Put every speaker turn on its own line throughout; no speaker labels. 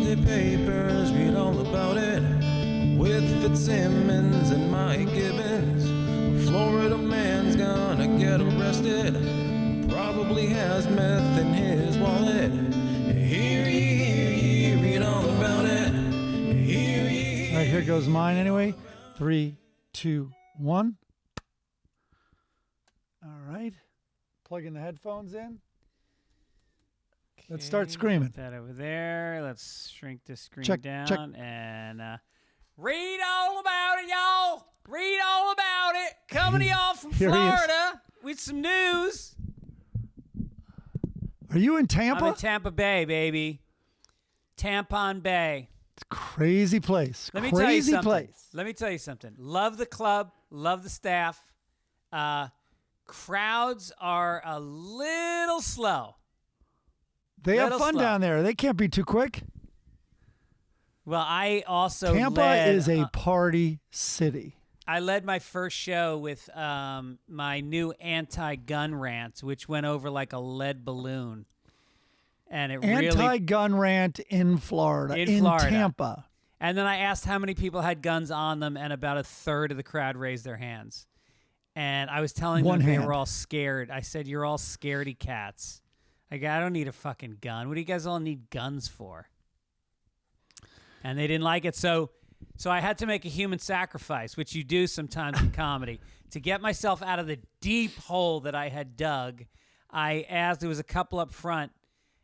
Sunday papers, read all about it. With Fitzsimmons and Mike Gibbons. A Florida man's gonna get arrested. Probably has meth in his wallet. Hear ye, read all about it. Hear ye.
All right, here goes mine anyway. 3, 2, 1. All right. Plugging the headphones in. Okay, let's start screaming.
Put that over there. Let's shrink the screen down.
Check.
And read all about it, y'all. Read all about it. Coming to y'all from Florida with some news.
Are you in Tampa?
I'm in Tampa Bay, baby. Tampon Bay.
It's a crazy place.
Let me tell you something.
Place.
Let me tell you something. Love the club. Love the staff. Crowds are a little slow.
They have fun down there. They can't be too quick.
Well, I also
Tampa is a party city.
I led my first show with my new anti-gun rant, which went over like a lead balloon. And it
anti-gun rant in Florida, in Tampa.
And then I asked how many people had guns on them, and about a third of the crowd raised their hands. And I was telling them they were all scared. I said, "You're all scaredy cats. Like, I don't need a fucking gun. What do you guys all need guns for?" And they didn't like it. So I had to make a human sacrifice, which you do sometimes in comedy. To get myself out of the deep hole that I had dug, I asked, there was a couple up front,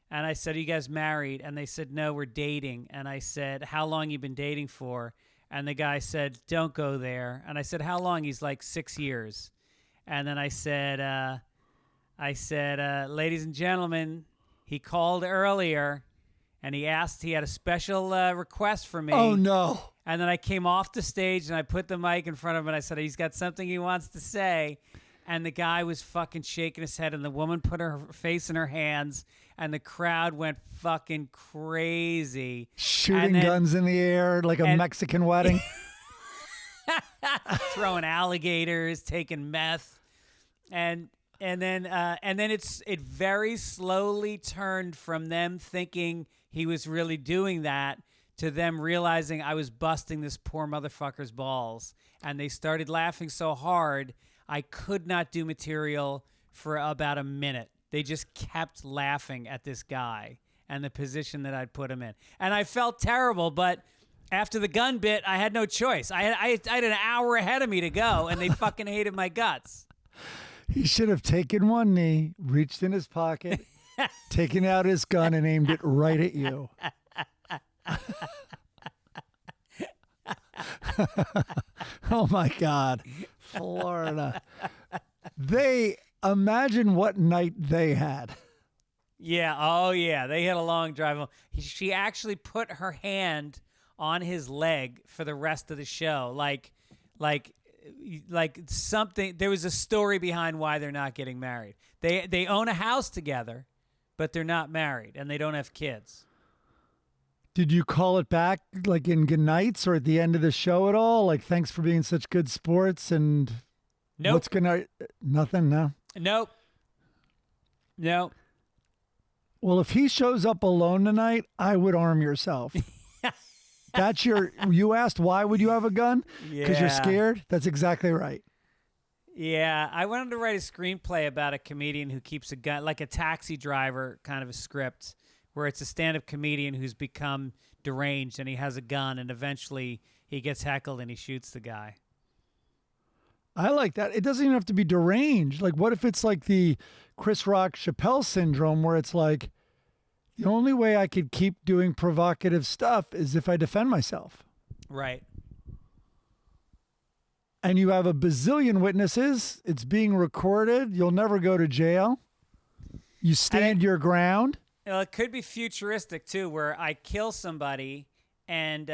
and I said, "Are you guys married?" And they said, "No, we're dating." And I said, "How long you been dating for?" And the guy said, "Don't go there." And I said, "How long?" He's like, 6 years. And then I said, "Ladies and gentlemen, he called earlier, and he asked, he had a special request for me."
Oh, no.
And then I came off the stage, and I put the mic in front of him, and I said, "He's got something he wants to say." And the guy was fucking shaking his head, and the woman put her face in her hands, and the crowd went fucking crazy.
Shooting guns in the air like a Mexican wedding.
Throwing alligators, taking meth. And then it very slowly turned from them thinking he was really doing that to them realizing I was busting this poor motherfucker's balls. And they started laughing so hard, I could not do material for about a minute. They just kept laughing at this guy and the position that I'd put him in. And I felt terrible, but after the gun bit, I had no choice. I had an hour ahead of me to go, and they fucking hated my guts.
He should have taken one knee, reached in his pocket, taken out his gun, and aimed it right at you. Oh, my God. Florida. Imagine what night they had.
Yeah. Oh, yeah. They had a long drive home. She actually put her hand on his leg for the rest of the show. Like something, there was a story behind why they're not getting married. They own a house together, but they're not married, and they don't have kids.
Did you call it back like in good nights or at the end of the show at all? Like, thanks for being such good sports and
nope.
Nothing, no?
Nope. No.
Well, if he shows up alone tonight, I would arm yourself. You asked why would you have a gun? Because you're scared? That's exactly right.
Yeah, I wanted to write a screenplay about a comedian who keeps a gun, like a taxi driver kind of a script, where it's a stand-up comedian who's become deranged and he has a gun and eventually he gets heckled and he shoots the guy.
I like that. It doesn't even have to be deranged. Like, what if it's like the Chris Rock Chappelle syndrome where it's like, the only way I could keep doing provocative stuff is if I defend myself.
Right.
And you have a bazillion witnesses. It's being recorded. You'll never go to jail. You stand your ground.
Well, it could be futuristic, too, where I kill somebody and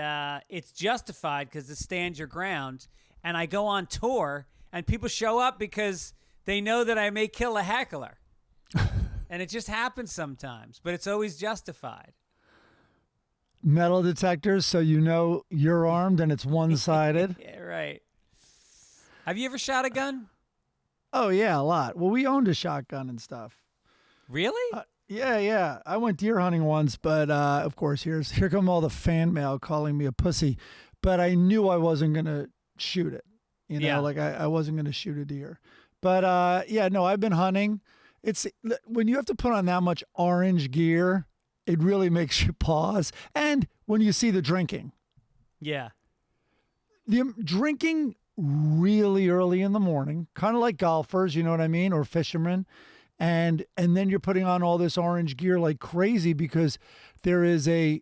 it's justified because it stands your ground. And I go on tour and people show up because they know that I may kill a heckler. And it just happens sometimes, but it's always justified.
Metal detectors, so you know you're armed and it's one-sided.
Yeah, right. Have you ever shot a gun?
Oh, yeah, a lot. Well, we owned a shotgun and stuff.
Really?
Yeah. I went deer hunting once, but of course, here come all the fan mail calling me a pussy. But I knew I wasn't gonna shoot it. You know,
Yeah.
like I wasn't gonna shoot a deer. But no, I've been hunting. It's when you have to put on that much orange gear, it really makes you pause. And when you see the drinking,
Yeah.
the drinking really early in the morning, kind of like golfers, you know what I mean, or fishermen. And then you're putting on all this orange gear like crazy because there is a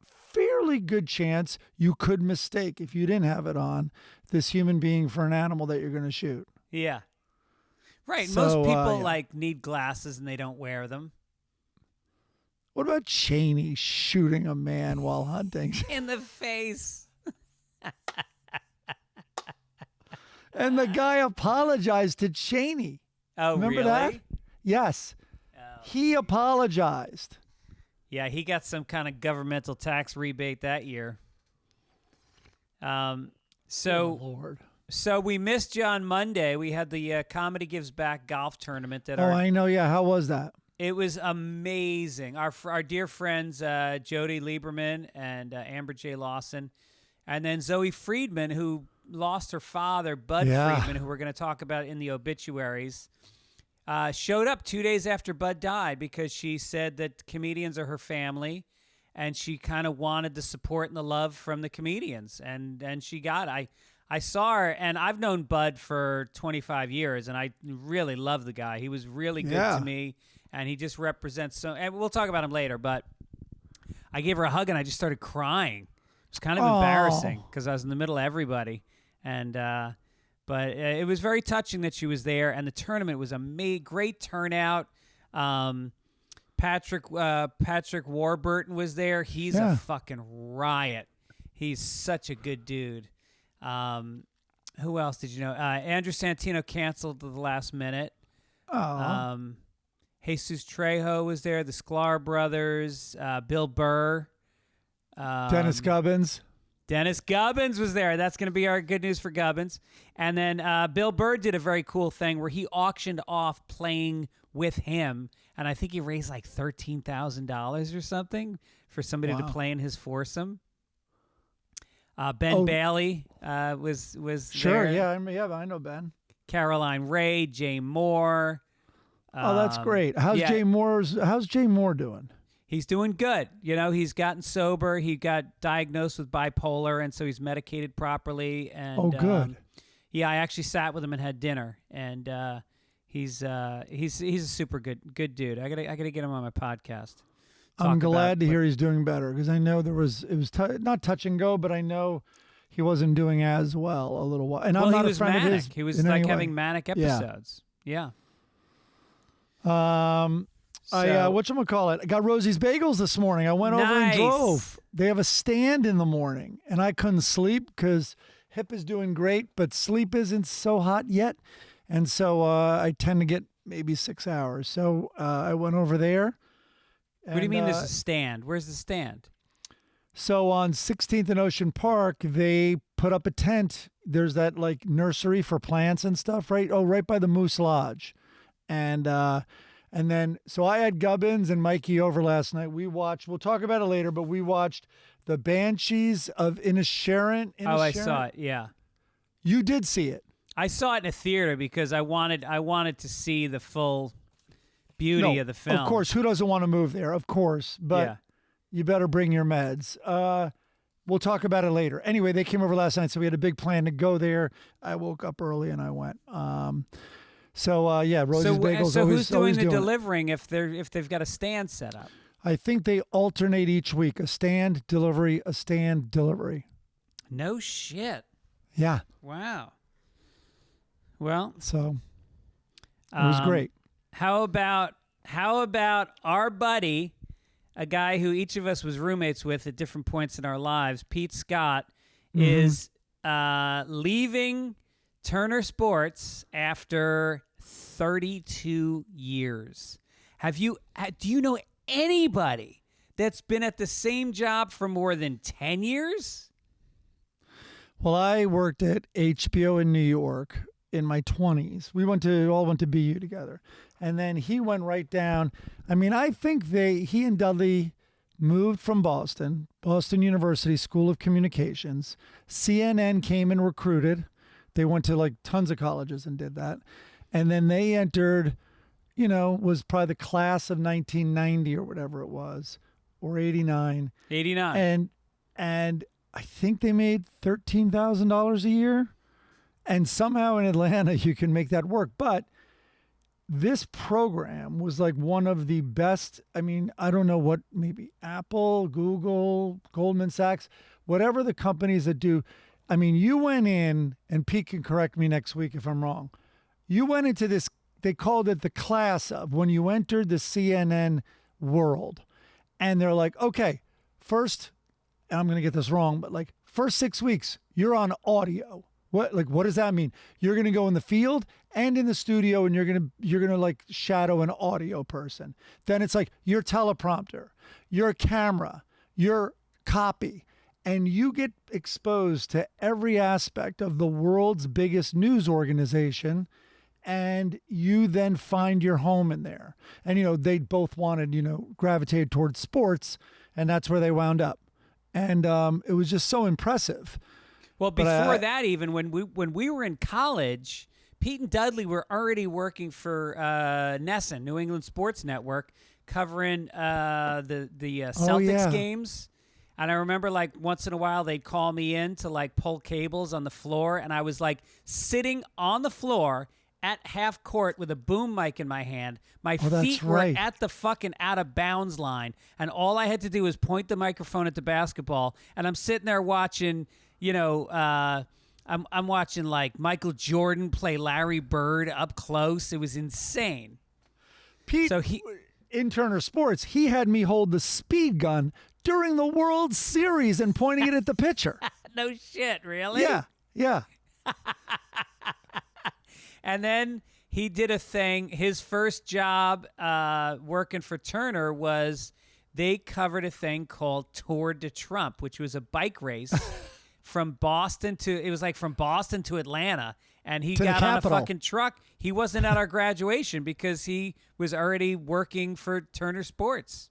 fairly good chance you could mistake, if you didn't have it on, this human being for an animal that you're going to shoot.
Yeah. Right.
So,
Most people
yeah.
like need glasses and they don't wear them.
What about Cheney shooting a man while hunting?
In the face.
And the guy apologized to Cheney.
Oh,
Remember
really?
that? Yes.
Oh.
He apologized.
Yeah, he got some kind of governmental tax rebate that year.
Oh, Lord.
So we missed you on Monday. We had the Comedy Gives Back golf tournament at
Oh,
our.
I know. Yeah. How was that?
It was amazing. Our dear friends Jody Lieberman and Amber J. Lawson, and then Zoe Friedman, who lost her father, Bud
Yeah.
Friedman, who we're going to talk about in the obituaries, showed up 2 days after Bud died because she said that comedians are her family, and she kind of wanted the support and the love from the comedians, and she got it. I saw her, and I've known Bud for 25 years, and I really love the guy. He was really good
Yeah.
to me, and he just represents so. And we'll talk about him later, but I gave her a hug, and I just started crying. It was kind of embarrassing because I was in the middle of everybody, and but it was very touching that she was there, and the tournament was great turnout. Patrick Warburton was there. He's a fucking riot. He's such a good dude. Who else did you know? Andrew Santino canceled at the last minute.
Oh.
Jesus Trejo was there. The Sklar brothers. Bill Burr.
Dennis Gubbins.
Dennis Gubbins was there. That's going to be our good news for Gubbins. And then Bill Burr did a very cool thing where he auctioned off playing with him, and I think he raised like $13,000 or something for somebody to play in his foursome. Ben Bailey was
Sure,
there.
I know Ben.
Caroline Ray, Jay Moore.
Oh, that's great. How's Jay Moore doing?
He's doing good. You know, he's gotten sober. He got diagnosed with bipolar, and so he's medicated properly. And
good.
Yeah, I actually sat with him and had dinner, and he's a super good dude. I gotta get him on my podcast.
I'm glad to hear he's doing better because I know it was not touch and go, but I know he wasn't doing as well a little while. And I'm not a friend of his.
He was like having manic episodes. Yeah.
Whatchamacallit? I got Rosie's Bagels this morning. I went over and drove. They have a stand in the morning, and I couldn't sleep because hip is doing great, but sleep isn't so hot yet. And so I tend to get maybe 6 hours. So I went over there.
What do you mean there's a stand? Where's the stand?
So on 16th and Ocean Park, they put up a tent. There's that like nursery for plants and stuff, right? Oh, right by the Moose Lodge. And then, so I had Gubbins and Mikey over last night. We'll talk about it later, but we watched The Banshees of Inisherin.
I saw it, yeah.
You did see it.
I saw it in a theater because I wanted to see the full beauty of the film.
Of course, who doesn't want to move there? Of course, but you better bring your meds. We'll talk about it later. Anyway, they came over last night, so we had a big plan to go there. I woke up early and I went. Rosie's Bagels.
So who's doing the
doing
delivering if they've got a stand set up?
I think they alternate each week: a stand delivery, a stand delivery.
No shit.
Yeah.
Wow. Well,
so it was great.
How about our buddy, a guy who each of us was roommates with at different points in our lives, Pete Scott, is leaving Turner Sports after 32 years. Do you know anybody that's been at the same job for more than 10 years?
Well, I worked at HBO in New York in my 20s. We all went to BU together. And then he went right down. I mean, I think he and Dudley moved from Boston University School of Communications. CNN came and recruited. They went to like tons of colleges and did that. And then they entered, was probably the class of 1990 or whatever it was, or 89.
89.
And I think they made $13,000 a year. And somehow in Atlanta, you can make that work. But this program was like one of the best. I mean, I don't know what, maybe Apple, Google, Goldman Sachs, whatever the companies that do. I mean, you went in, and Pete can correct me next week if I'm wrong. You went into this, they called it the class of when you entered the CNN world. And they're like, okay, first, and I'm going to get this wrong, but like first 6 weeks, you're on audio. What does that mean? You're going to go in the field and in the studio, and you're going to like shadow an audio person. Then it's like your teleprompter, your camera, your copy, and you get exposed to every aspect of the world's biggest news organization, and you then find your home in there. And they both wanted, gravitated towards sports, and that's where they wound up. And it was just so impressive.
Well, before that, even when we were in college, Pete and Dudley were already working for NESN, New England Sports Network, covering the Celtics games. And I remember, like, once in a while they'd call me in to like pull cables on the floor, and I was like sitting on the floor at half court with a boom mic in my hand. My feet were at the fucking out of bounds line, and all I had to do was point the microphone at the basketball, and I'm sitting there watching. I'm watching like Michael Jordan play Larry Bird up close. It was insane.
Pete, in Turner Sports, he had me hold the speed gun during the World Series and pointing it at the pitcher.
No shit, really?
Yeah.
And then he did a thing. His first job working for Turner was they covered a thing called Tour de Trump, which was a bike race. From Boston to Atlanta, and he got on a fucking truck. He wasn't at our graduation because he was already working for Turner Sports.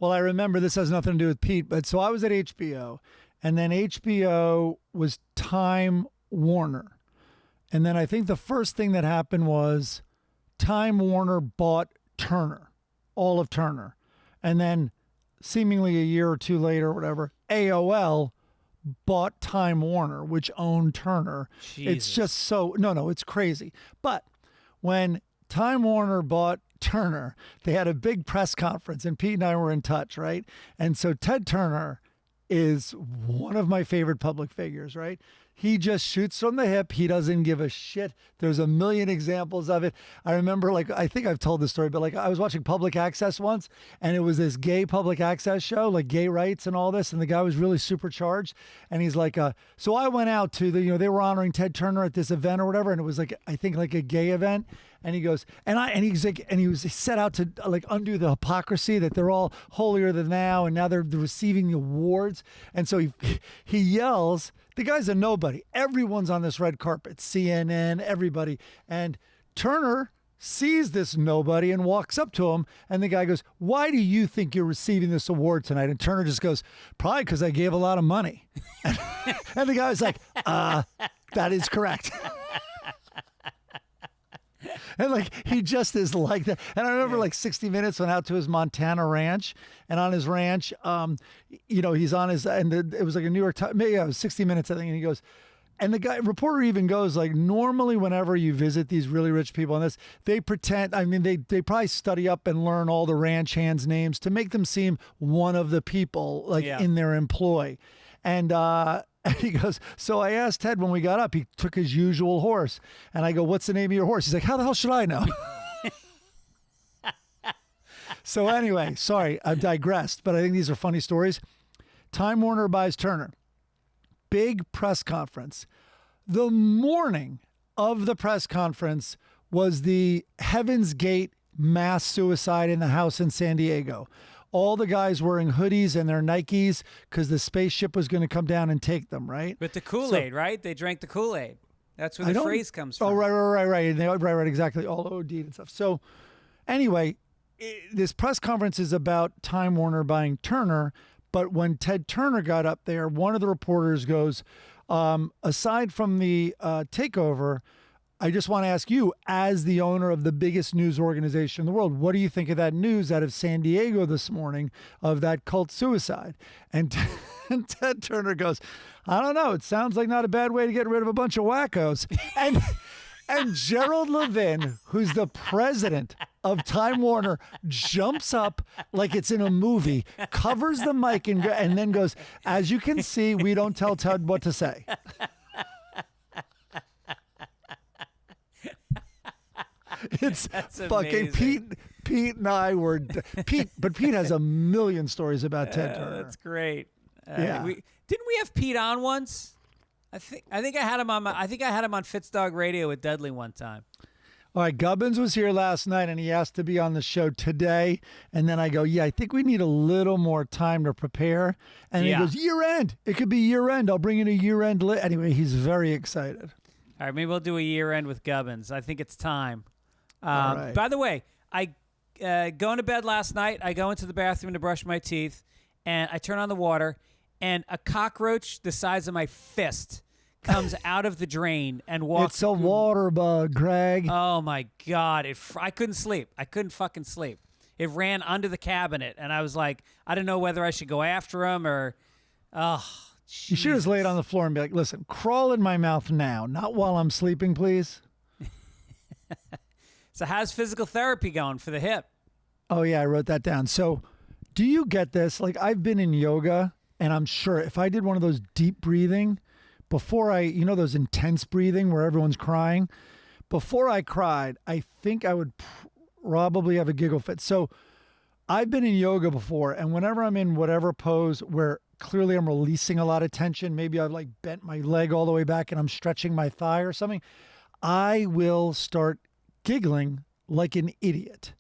Well, I remember, this has nothing to do with Pete, but so I was at HBO, and then HBO was Time Warner. And then I think the first thing that happened was Time Warner bought Turner, all of Turner. And then seemingly a year or two later, or whatever, AOL bought Time Warner, which owned Turner.
Jesus.
It's just so, no, it's crazy. But when Time Warner bought Turner, they had a big press conference, and Pete and I were in touch, right? And so Ted Turner is one of my favorite public figures, right? He just shoots from the hip. He doesn't give a shit. There's a million examples of it. I remember, like, I think I've told this story, but like I was watching Public Access once, and it was this gay public access show, like gay rights and all this. And the guy was really supercharged. And he's like, so I went out to they were honoring Ted Turner at this event or whatever. And it was like, I think like a gay event. And he goes, he set out to like undo the hypocrisy that they're all holier than thou, and now they're receiving the awards. And so he yells, the guy's a nobody. Everyone's on this red carpet, CNN, everybody. And Turner sees this nobody and walks up to him, and the guy goes, "Why do you think you're receiving this award tonight?" And Turner just goes, "Probably because I gave a lot of money." And the guy's like, that is correct. And like, he just is like that. And I remember like 60 Minutes went out to his Montana ranch, and on his ranch, he's on his, and it was like a New York Times, maybe it was 60 Minutes, I think. And he goes, and the reporter even goes like, normally whenever you visit these really rich people on this, they pretend, they probably study up and learn all the ranch hands' names to make them seem one of the people like in their employ. And he goes, so I asked Ted when we got up, he took his usual horse. And I go, "What's the name of your horse?" He's like, "How the hell should I know?" So anyway, sorry, I've digressed, but I think these are funny stories. Time Warner buys Turner. Big press conference. The morning of the press conference was the Heaven's Gate mass suicide in the house in San Diego. All the guys wearing hoodies and their Nikes because the spaceship was going to come down and take them, right?
With the Kool-Aid, right? They drank the Kool-Aid. That's where the phrase comes from.
Oh, right, exactly. All OD and stuff. So anyway, this press conference is about Time Warner buying Turner, but when Ted Turner got up there, one of the reporters goes, aside from the takeover, I just want to ask you, as the owner of the biggest news organization in the world, what do you think of that news out of San Diego this morning of that cult suicide? And Ted Turner goes, I don't know. It sounds like not a bad way to get rid of a bunch of wackos. And Gerald Levin, who's the president of Time Warner, jumps up like it's in a movie, covers the mic, and then goes, as you can see, we don't tell Ted what to say. It's fucking Pete and I were Pete, but Pete has a million stories about Ted Turner.
That's great.
Yeah.
Didn't we have Pete on once? I think I had him on. I think I had him on Fitzdog Radio with Dudley one time.
All right, Gibbons was here last night, and he asked to be on the show today. And then I go, yeah, I think we need a little more time to prepare. And he goes, year end. It could be year end. I'll bring in a year end. Anyway, he's very excited.
All right, maybe we'll do a year end with Gibbons. I think it's time.
All right.
By the way, I going to bed last night. I go into the bathroom to brush my teeth, and I turn on the water, and a cockroach the size of my fist comes out of the drain and walks.
It's a water bug, Greg.
Oh my God! I couldn't sleep. I couldn't fucking sleep. It ran under the cabinet, and I was like, I didn't know whether I should go after him or. Oh, Jesus.
You should have laid on the floor and be like, listen, crawl in my mouth now, not while I'm sleeping, please.
So how's physical therapy going for the hip?
Oh, yeah, I wrote that down. So do you get this? Like, I've been in yoga, and I'm sure if I did one of those deep breathing before those intense breathing where everyone's crying, before I cried, I think I would probably have a giggle fit. So I've been in yoga before, and whenever I'm in whatever pose where clearly I'm releasing a lot of tension, maybe I've like bent my leg all the way back and I'm stretching my thigh or something, I will start giggling like an idiot.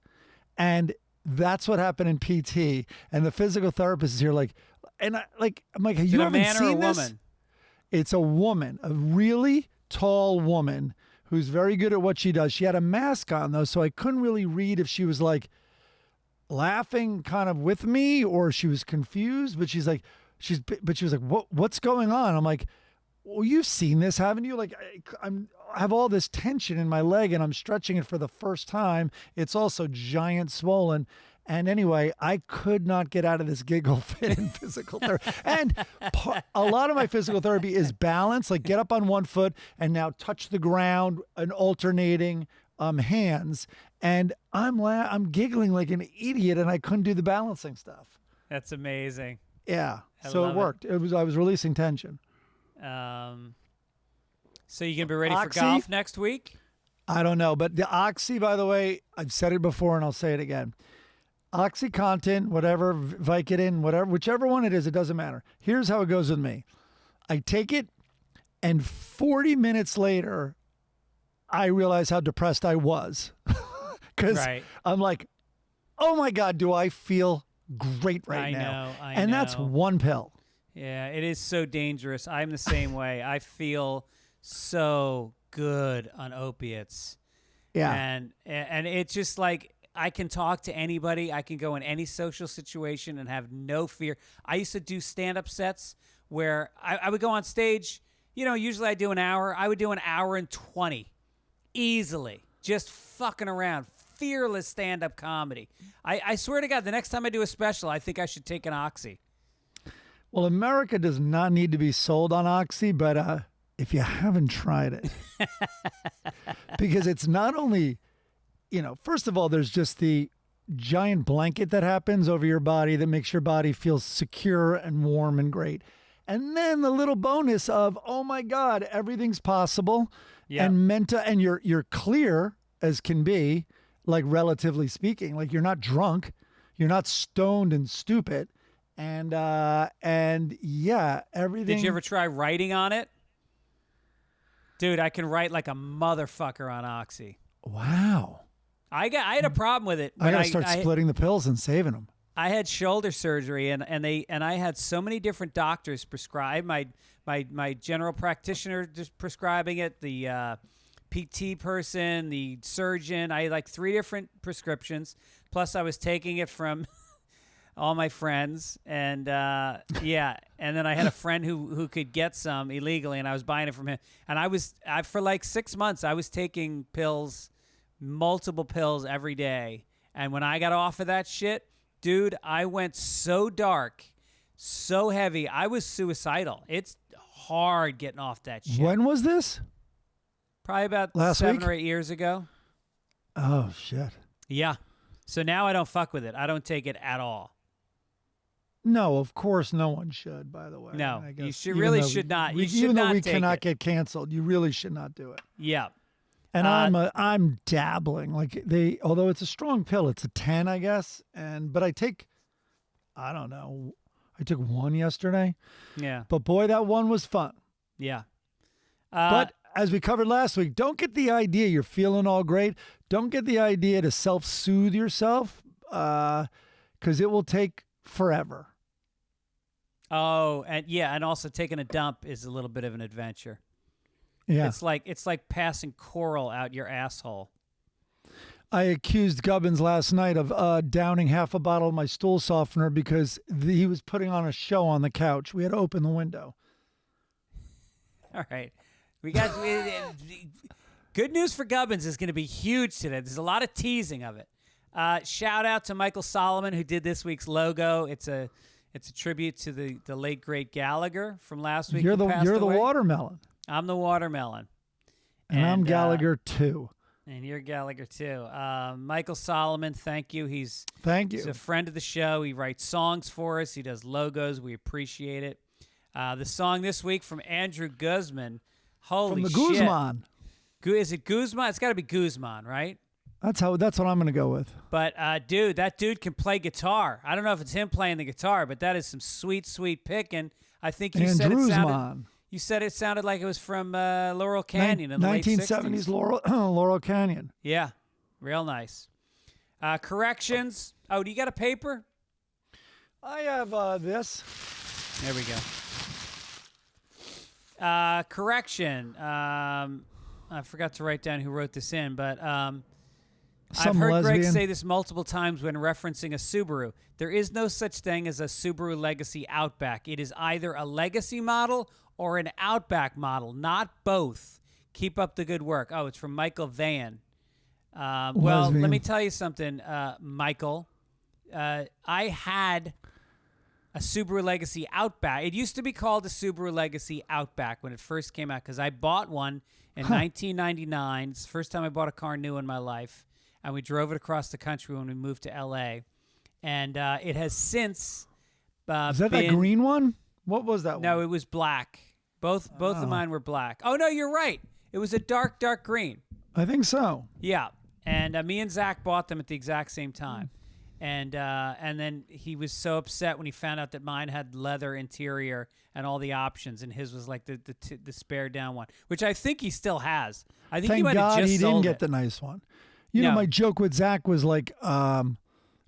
And that's what happened in PT. And the physical therapist is here like, and I'm like, you haven't seen this?
Woman?
It's a woman, a really tall woman who's very good at what she does. She had a mask on though, so I couldn't really read if she was like laughing kind of with me or she was confused, but she was like, what's going on? I'm like, well, you've seen this, haven't you? Like, I have all this tension in my leg and I'm stretching it for the first time. It's also giant swollen. And anyway, I could not get out of this giggle fit in physical therapy. And a lot of my physical therapy is balance, like get up on one foot and now touch the ground and alternating hands. And I'm giggling like an idiot and I couldn't do the balancing stuff.
That's amazing.
Yeah. So it worked. I was releasing tension.
So you can be ready for golf next week?
I don't know. But the Oxy, by the way, I've said it before and I'll say it again. OxyContin, whatever, Vicodin, whatever, whichever one it is, it doesn't matter. Here's how it goes with me. I take it and 40 minutes later, I realize how depressed I was. Because I'm like, oh my God, do I feel great right now?
I
know. That's one pill.
Yeah, it is so dangerous. I'm the same way. I feel so good on opiates.
Yeah.
And it's just like I can talk to anybody. I can go in any social situation and have no fear. I used to do stand-up sets where I would go on stage. You know, usually I do an hour. I would do an hour and 20 easily, just fucking around. Fearless stand-up comedy. I swear to God, the next time I do a special, I think I should take an Oxy.
Well, America does not need to be sold on Oxy, but if you haven't tried it, because it's not only, first of all, there's just the giant blanket that happens over your body that makes your body feel secure and warm and great. And then the little bonus of, oh my God, everything's possible. Yep. And you're clear as can be, like relatively speaking, like you're not drunk, you're not stoned and stupid. And yeah, everything.
Did you ever try writing on it? Dude, I can write like a motherfucker on Oxy.
Wow.
I had a problem with it.
I got to start splitting the pills and saving them.
I had shoulder surgery, and I had so many different doctors prescribe. My general practitioner just prescribing it, the PT person, the surgeon. I had like 3 different prescriptions. Plus, I was taking it from all my friends, and yeah, and then I had a friend who could get some illegally, and I was buying it from him. And for like 6 months, I was taking pills, multiple pills every day. And when I got off of that shit, dude, I went so dark, so heavy. I was suicidal. It's hard getting off that shit.
When was this?
Probably about
last
7
week?
or 8 years ago.
Oh, shit.
Yeah. So now I don't fuck with it. I don't take it at all.
No, of course no one should, by the way.
No,
I
you
guess
should
even
really
though
should not. You
we-
should
even though
not
we
take
cannot
it.
get canceled, you really should not do it.
Yeah.
And I'm dabbling. Like although it's a strong pill, it's a 10, I guess. But I don't know. I took 1 yesterday.
Yeah.
But boy, that one was fun.
Yeah.
But as we covered last week, don't get the idea you're feeling all great. Don't get the idea to self-soothe yourself because it will take forever.
Oh, and also taking a dump is a little bit of an adventure.
Yeah.
It's like passing coral out your asshole.
I accused Gibbons last night of downing half a bottle of my stool softener because he was putting on a show on the couch. We had to open the window.
All right. We got good news for Gibbons is going to be huge today. There's a lot of teasing of it. Shout out to Michael Solomon who did this week's logo. It's a tribute to the late great Gallagher from last week.
You're the
away.
watermelon.
I'm the watermelon.
And I'm Gallagher too.
And you're Gallagher too. Michael Solomon, thank you.
Thank you.
He's a friend of the show. He writes songs for us. He does logos. We appreciate it. The song this week from Andrew Guzman. Holy shit.
From the Guzman.
Is it Guzman? It's got to be Guzman, right?
That's what I'm going to go with.
But dude, that dude can play guitar. I don't know if it's him playing the guitar, but that is some sweet, sweet picking. I think you said it sounded. You said it sounded like it was from Laurel Canyon in the late
1970s Laurel Canyon.
Yeah, real nice. Corrections. Oh, do you got a paper?
I have this.
There we go. Correction. I forgot to write down who wrote this in, but I've heard Greg say this multiple times when referencing a Subaru. There is no such thing as a Subaru Legacy Outback. It is either a Legacy model or an Outback model, not both. Keep up the good work. Oh, it's from Michael Van. Well, let me tell you something, Michael. I had a Subaru Legacy Outback. It used to be called a Subaru Legacy Outback when it first came out because I bought one in 1999. It's the first time I bought a car new in my life. And we drove it across the country when we moved to L.A. And it has since
Is that that green one? What was that one?
No, it was black. Both of mine were black. Oh, no, you're right. It was a dark, dark green.
I think so.
Yeah. And me and Zach bought them at the exact same time. And then he was so upset when he found out that mine had leather interior and all the options, and his was like the spare down one, which I think he still has. I think he might have just
he
sold
didn't get
it.
the nice one. You know, my joke with Zach was like, do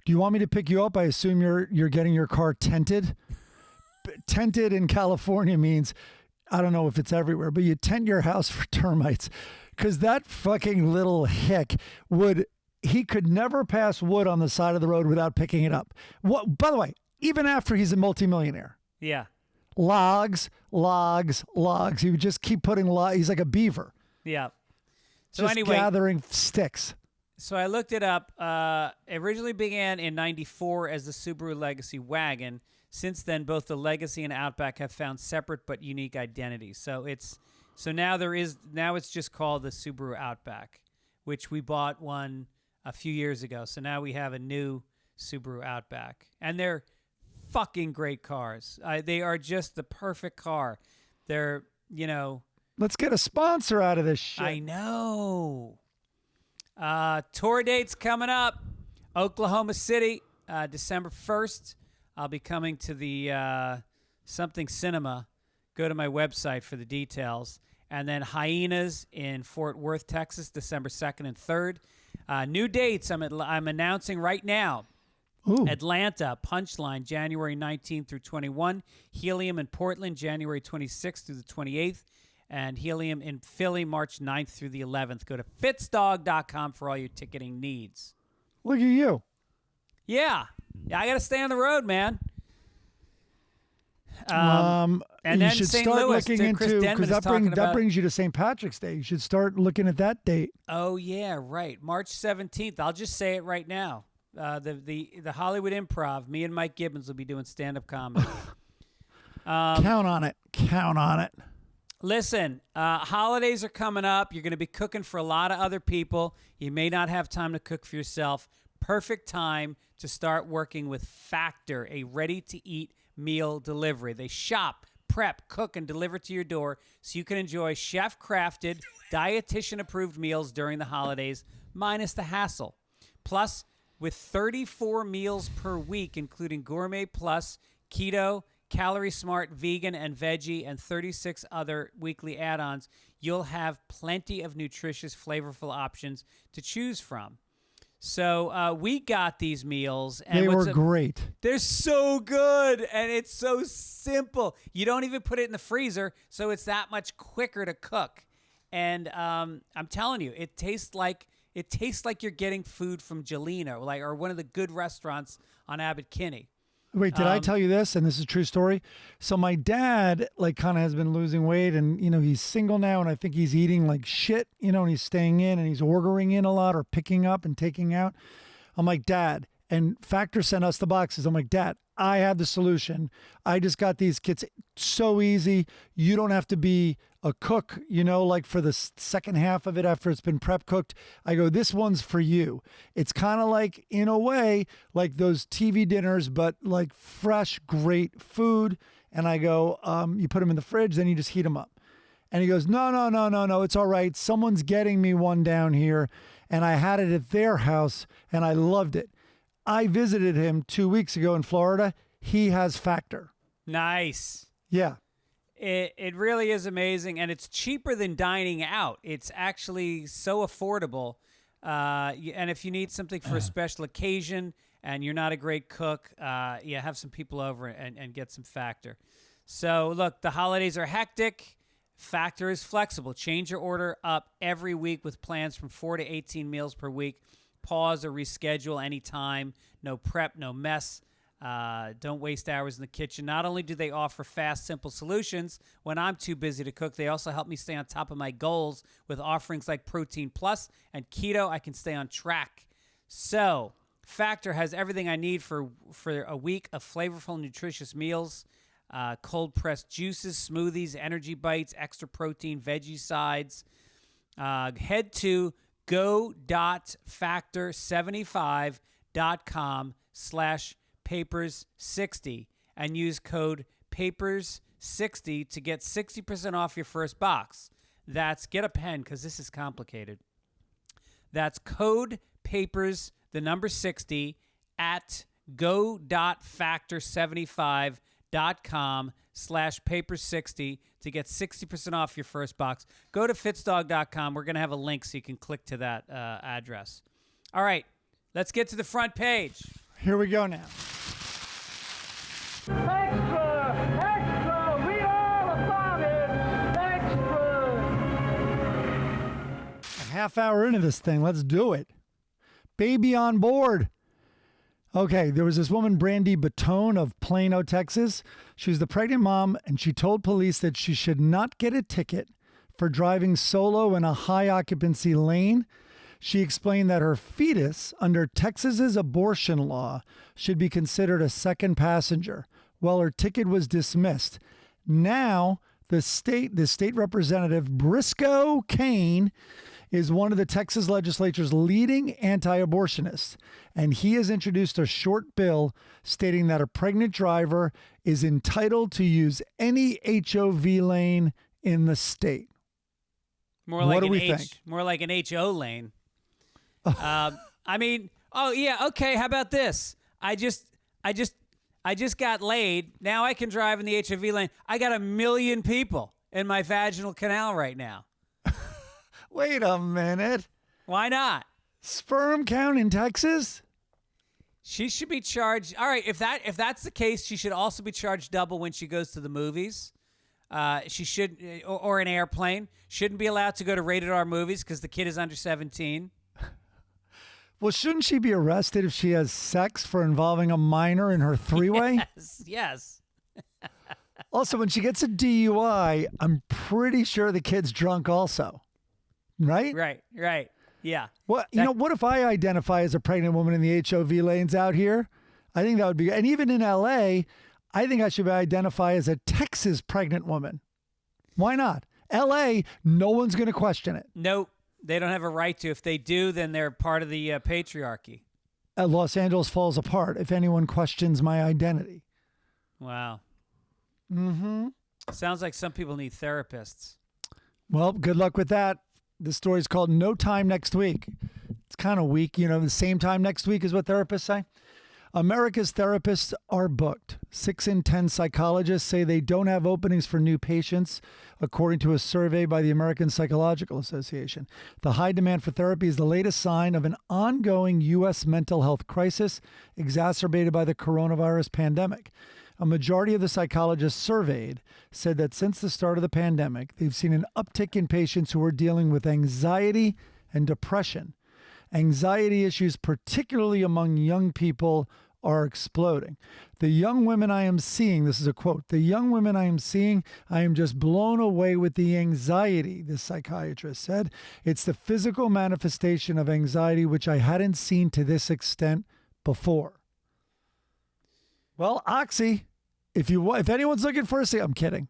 you want me to pick you up? I assume you're getting your car tinted. Tinted in California means, I don't know if it's everywhere, but you tent your house for termites. Because that fucking little hick he could never pass wood on the side of the road without picking it up. By the way, even after he's a multimillionaire.
Yeah.
Logs. He would just keep putting logs. He's like a beaver.
Yeah. So
just
anyway,
gathering sticks.
So I looked it up. Originally began in '94 as the Subaru Legacy wagon. Since then, both the Legacy and Outback have found separate but unique identities. So now it's just called the Subaru Outback, which we bought one a few years ago. So now we have a new Subaru Outback, and they're fucking great cars. They are just the perfect car. They're,
Let's get a sponsor out of this shit.
I know. Tour dates coming up. Oklahoma City, December 1st. I'll be coming to the Something Cinema. Go to my website for the details. And then Hyenas in Fort Worth, Texas, December 2nd and 3rd. New dates I'm announcing right now.
Ooh.
Atlanta, Punchline, January 19th through 21. Helium in Portland, January 26th through the 28th. And Helium in Philly, March 9th through the 11th. Go to fitzdog.com for all your ticketing needs.
Look at you.
Yeah, I got to stay on the road, man.
And
then
you should
St.
start
Louis,
looking
Chris
into,
Denman
because
is talking
that
about-
brings you to St. Patrick's Day. You should start looking at that date.
Oh, yeah, right. March 17th. I'll just say it right now. The Hollywood Improv, me and Mike Gibbons will be doing stand-up comedy.
Count on it. Count on it.
Listen, holidays are coming up. You're going to be cooking for a lot of other people. You may not have time to cook for yourself. Perfect time to start working with Factor, a ready-to-eat meal delivery. They shop, prep, cook, and deliver to your door so you can enjoy chef-crafted, dietitian-approved meals during the holidays, minus the hassle. Plus, with 34 meals per week, including Gourmet Plus, Keto, Calorie Smart, Vegan, and Veggie, and 36 other weekly add-ons, you'll have plenty of nutritious, flavorful options to choose from. So we got these meals. And
They were great.
They're so good, and it's so simple. You don't even put it in the freezer, so it's that much quicker to cook. And I'm telling you, it tastes like you're getting food from Jelena, or one of the good restaurants on Abbot Kinney.
Wait, did I tell you this? And this is a true story. So my dad, kind of has been losing weight, and he's single now, and I think he's eating like shit, and he's staying in, and he's ordering in a lot or picking up and taking out. I'm like, Dad, and Factor sent us the boxes. I'm like, Dad, I have the solution. I just got these kits. So easy. You don't have to be a cook, for the second half of it after it's been prep cooked. I go, this one's for you. It's kind of like, in a way, like those TV dinners, but like fresh, great food. And I go, you put them in the fridge, then you just heat them up. And he goes, no, it's all right. Someone's getting me one down here. And I had it at their house, and I loved it. I visited him 2 weeks ago in Florida. He has Factor.
Nice.
Yeah.
It really is amazing, and it's cheaper than dining out. It's actually so affordable. And if you need something for a special occasion and you're not a great cook, have some people over and get some Factor. So, look, the holidays are hectic. Factor is flexible. Change your order up every week with plans from 4 to 18 meals per week. Pause or reschedule anytime. No prep, no mess. Don't waste hours in the kitchen. Not only do they offer fast, simple solutions when I'm too busy to cook, they also help me stay on top of my goals with offerings like Protein Plus and Keto. I can stay on track. So, Factor has everything I need for a week of flavorful, nutritious meals. Cold-pressed juices, smoothies, energy bites, extra protein, veggie sides. Head to go.factor75.com/papers60 and use code papers60 to get 60% off your first box. Get a pen because this is complicated. That's code papers, the number 60 at go.factor75.com/papers60 to get 60% off your first box. Go to fitzdog.com. We're going to have a link so you can click to that address. All right, let's get to the front page.
Here we go now.
Extra! Extra! Read all about it! Extra!
A half hour into this thing. Let's do it. Baby on board. Okay, there was this woman, Brandy Batone of Plano, Texas. She was the pregnant mom, and she told police that she should not get a ticket for driving solo in a high-occupancy lane. She explained that her fetus, under Texas's abortion law, should be considered a second passenger. Well, her ticket was dismissed. Now, the state representative, Briscoe Cain, is one of the Texas legislature's leading anti-abortionists, and he has introduced a short bill stating that a pregnant driver is entitled to use any HOV lane in the state. What do we think?
More like an HO lane. Okay. How about this? I just got laid. Now I can drive in the HOV lane. I got 1 million people in my vaginal canal right now.
Wait a minute.
Why not?
Sperm count in Texas?
She should be charged. All right, if that's the case, she should also be charged double when she goes to the movies. She should, or an airplane. Shouldn't be allowed to go to rated R movies because the kid is under 17.
Well, shouldn't she be arrested if she has sex for involving a minor in her three-way?
Yes.
Also, when she gets a DUI, I'm pretty sure the kid's drunk also. Right?
Right. Yeah.
Well, what if I identify as a pregnant woman in the HOV lanes out here? I think that would be, and even in LA, I think I should identify as a Texas pregnant woman. Why not? LA, no one's going to question it.
Nope. They don't have a right to. If they do, then they're part of the patriarchy.
Los Angeles falls apart if anyone questions my identity.
Wow.
Mm-hmm.
Sounds like some people need therapists.
Well, good luck with that. The story's called No Time Next Week. It's kind of weak, the same time next week is what therapists say. America's therapists are booked. 6 in 10 psychologists say they don't have openings for new patients, according to a survey by the American Psychological Association. The high demand for therapy is the latest sign of an ongoing U.S. mental health crisis exacerbated by the coronavirus pandemic. A majority of the psychologists surveyed said that since the start of the pandemic, they've seen an uptick in patients who are dealing with anxiety and depression. Anxiety issues, particularly among young people, are exploding. The young women I am seeing, this is a quote, the young women I am seeing, I am just blown away with the anxiety, the psychiatrist said. It's the physical manifestation of anxiety, which I hadn't seen to this extent before. Well, Oxy, if anyone's looking for I'm kidding.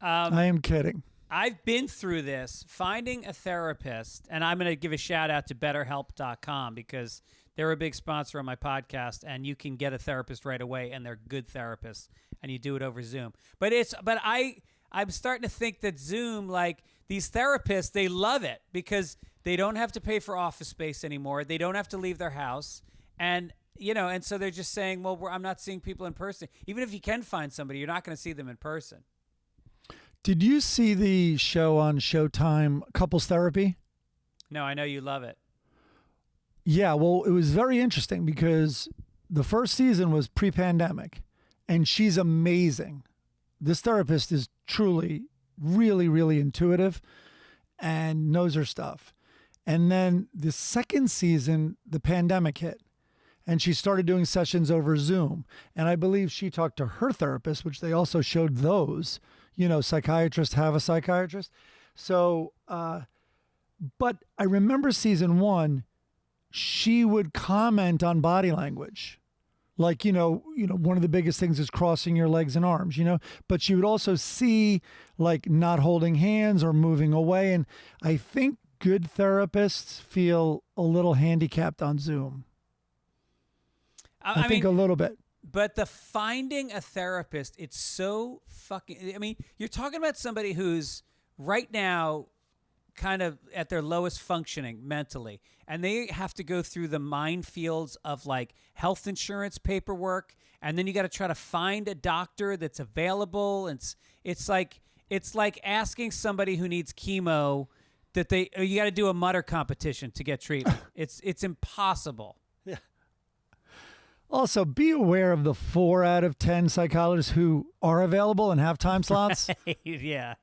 I am kidding.
I've been through this, finding a therapist, and I'm going to give a shout out to BetterHelp.com because they're a big sponsor on my podcast, and you can get a therapist right away, and they're good therapists, and you do it over Zoom. But I'm starting to think that Zoom, like these therapists, they love it because they don't have to pay for office space anymore. They don't have to leave their house, and so they're just saying, well, I'm not seeing people in person. Even if you can find somebody, you're not going to see them in person.
Did you see the show on Showtime, Couples Therapy?
No, I know you love it.
Yeah, well, it was very interesting because the first season was pre-pandemic, and she's amazing. This therapist is truly, really, really intuitive and knows her stuff. And then the second season, the pandemic hit, and she started doing sessions over Zoom. And I believe she talked to her therapist, which they also showed those. Psychiatrists have a psychiatrist. So, but I remember season 1, she would comment on body language. Like, one of the biggest things is crossing your legs and arms, but she would also see like not holding hands or moving away. And I think good therapists feel a little handicapped on Zoom. I think a little bit.
But the finding a therapist, it's so fucking... you're talking about somebody who's right now kind of at their lowest functioning mentally, and they have to go through the minefields of like health insurance paperwork, and then you got to try to find a doctor that's available. It's like asking somebody who needs chemo that you got to do a mutter competition to get treatment. It's impossible.
Yeah. Also, be aware of the 4 out of 10 psychologists who are available and have time slots.
Yeah.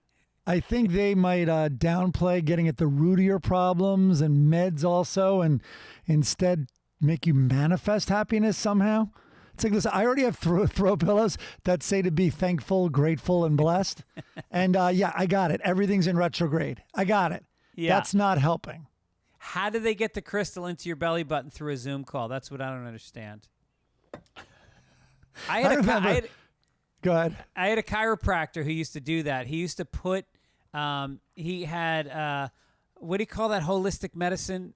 I think they might downplay getting at the root of your problems and meds also, and instead make you manifest happiness somehow. It's like, listen, I already have throw pillows that say to be thankful, grateful, and blessed. And I got it. Everything's in retrograde. I got it. Yeah. That's not helping.
How do they get the crystal into your belly button through a Zoom call? That's what I don't understand. Go ahead. I had a chiropractor who used to do that. He used to put, he had, what do you call that holistic medicine?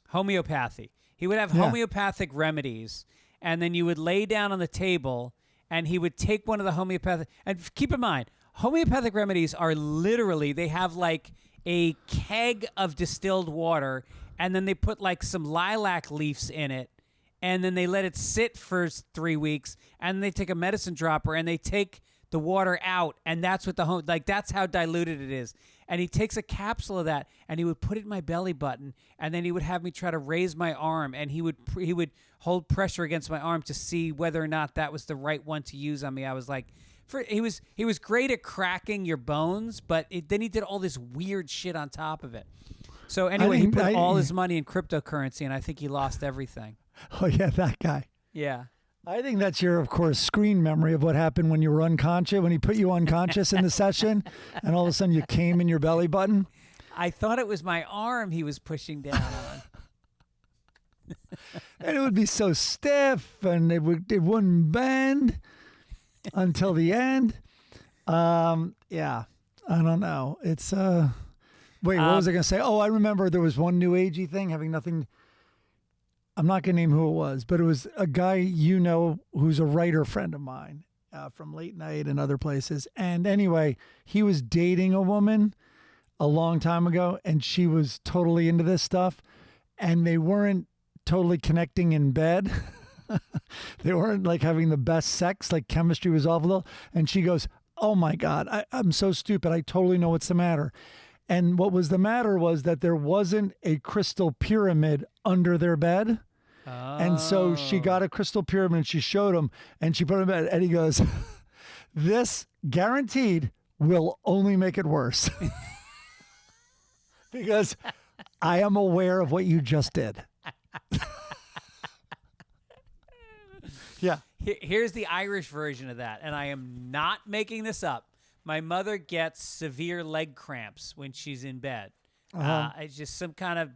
Homeopathy. He would have homeopathic remedies, and then you would lay down on the table, and he would take one of the homeopathic, and keep in mind, homeopathic remedies are literally, they have like a keg of distilled water, and then they put like some lilac leaves in it, and then they let it sit for 3 weeks, and they take a medicine dropper, and they take the water out, and that's what that's how diluted it is. And he takes a capsule of that, and he would put it in my belly button, and then he would have me try to raise my arm, and he would hold pressure against my arm to see whether or not that was the right one to use on me. I was like, he was great at cracking your bones, but then he did all this weird shit on top of it. So anyway, he put all his money in cryptocurrency, and I think he lost everything.
Oh yeah, that guy.
Yeah.
I think that's your, of course, screen memory of what happened when you were unconscious, when he put you unconscious in the session, and all of a sudden you came in your belly button.
I thought it was my arm he was pushing down on.
And it would be so stiff, and it wouldn't bend until the end. Yeah, I don't know. It's wait, what was I going to say? Oh, I remember there was one new agey thing having nothing. I'm not going to name who it was, but it was a guy who's a writer friend of mine from Late Night and other places. And anyway, he was dating a woman a long time ago, and she was totally into this stuff, and they weren't totally connecting in bed. They weren't like having the best sex, like chemistry was awful. And she goes, "Oh my God, I'm so stupid. I totally know what's the matter." And what was the matter was that there wasn't a crystal pyramid under their bed. Oh. And so she got a crystal pyramid and she showed him, and she put it in bed, and he goes, "This guaranteed will only make it worse." Because I am aware of what you just did. Yeah.
Here's the Irish version of that, and I am not making this up. My mother gets severe leg cramps when she's in bed. It's just some kind of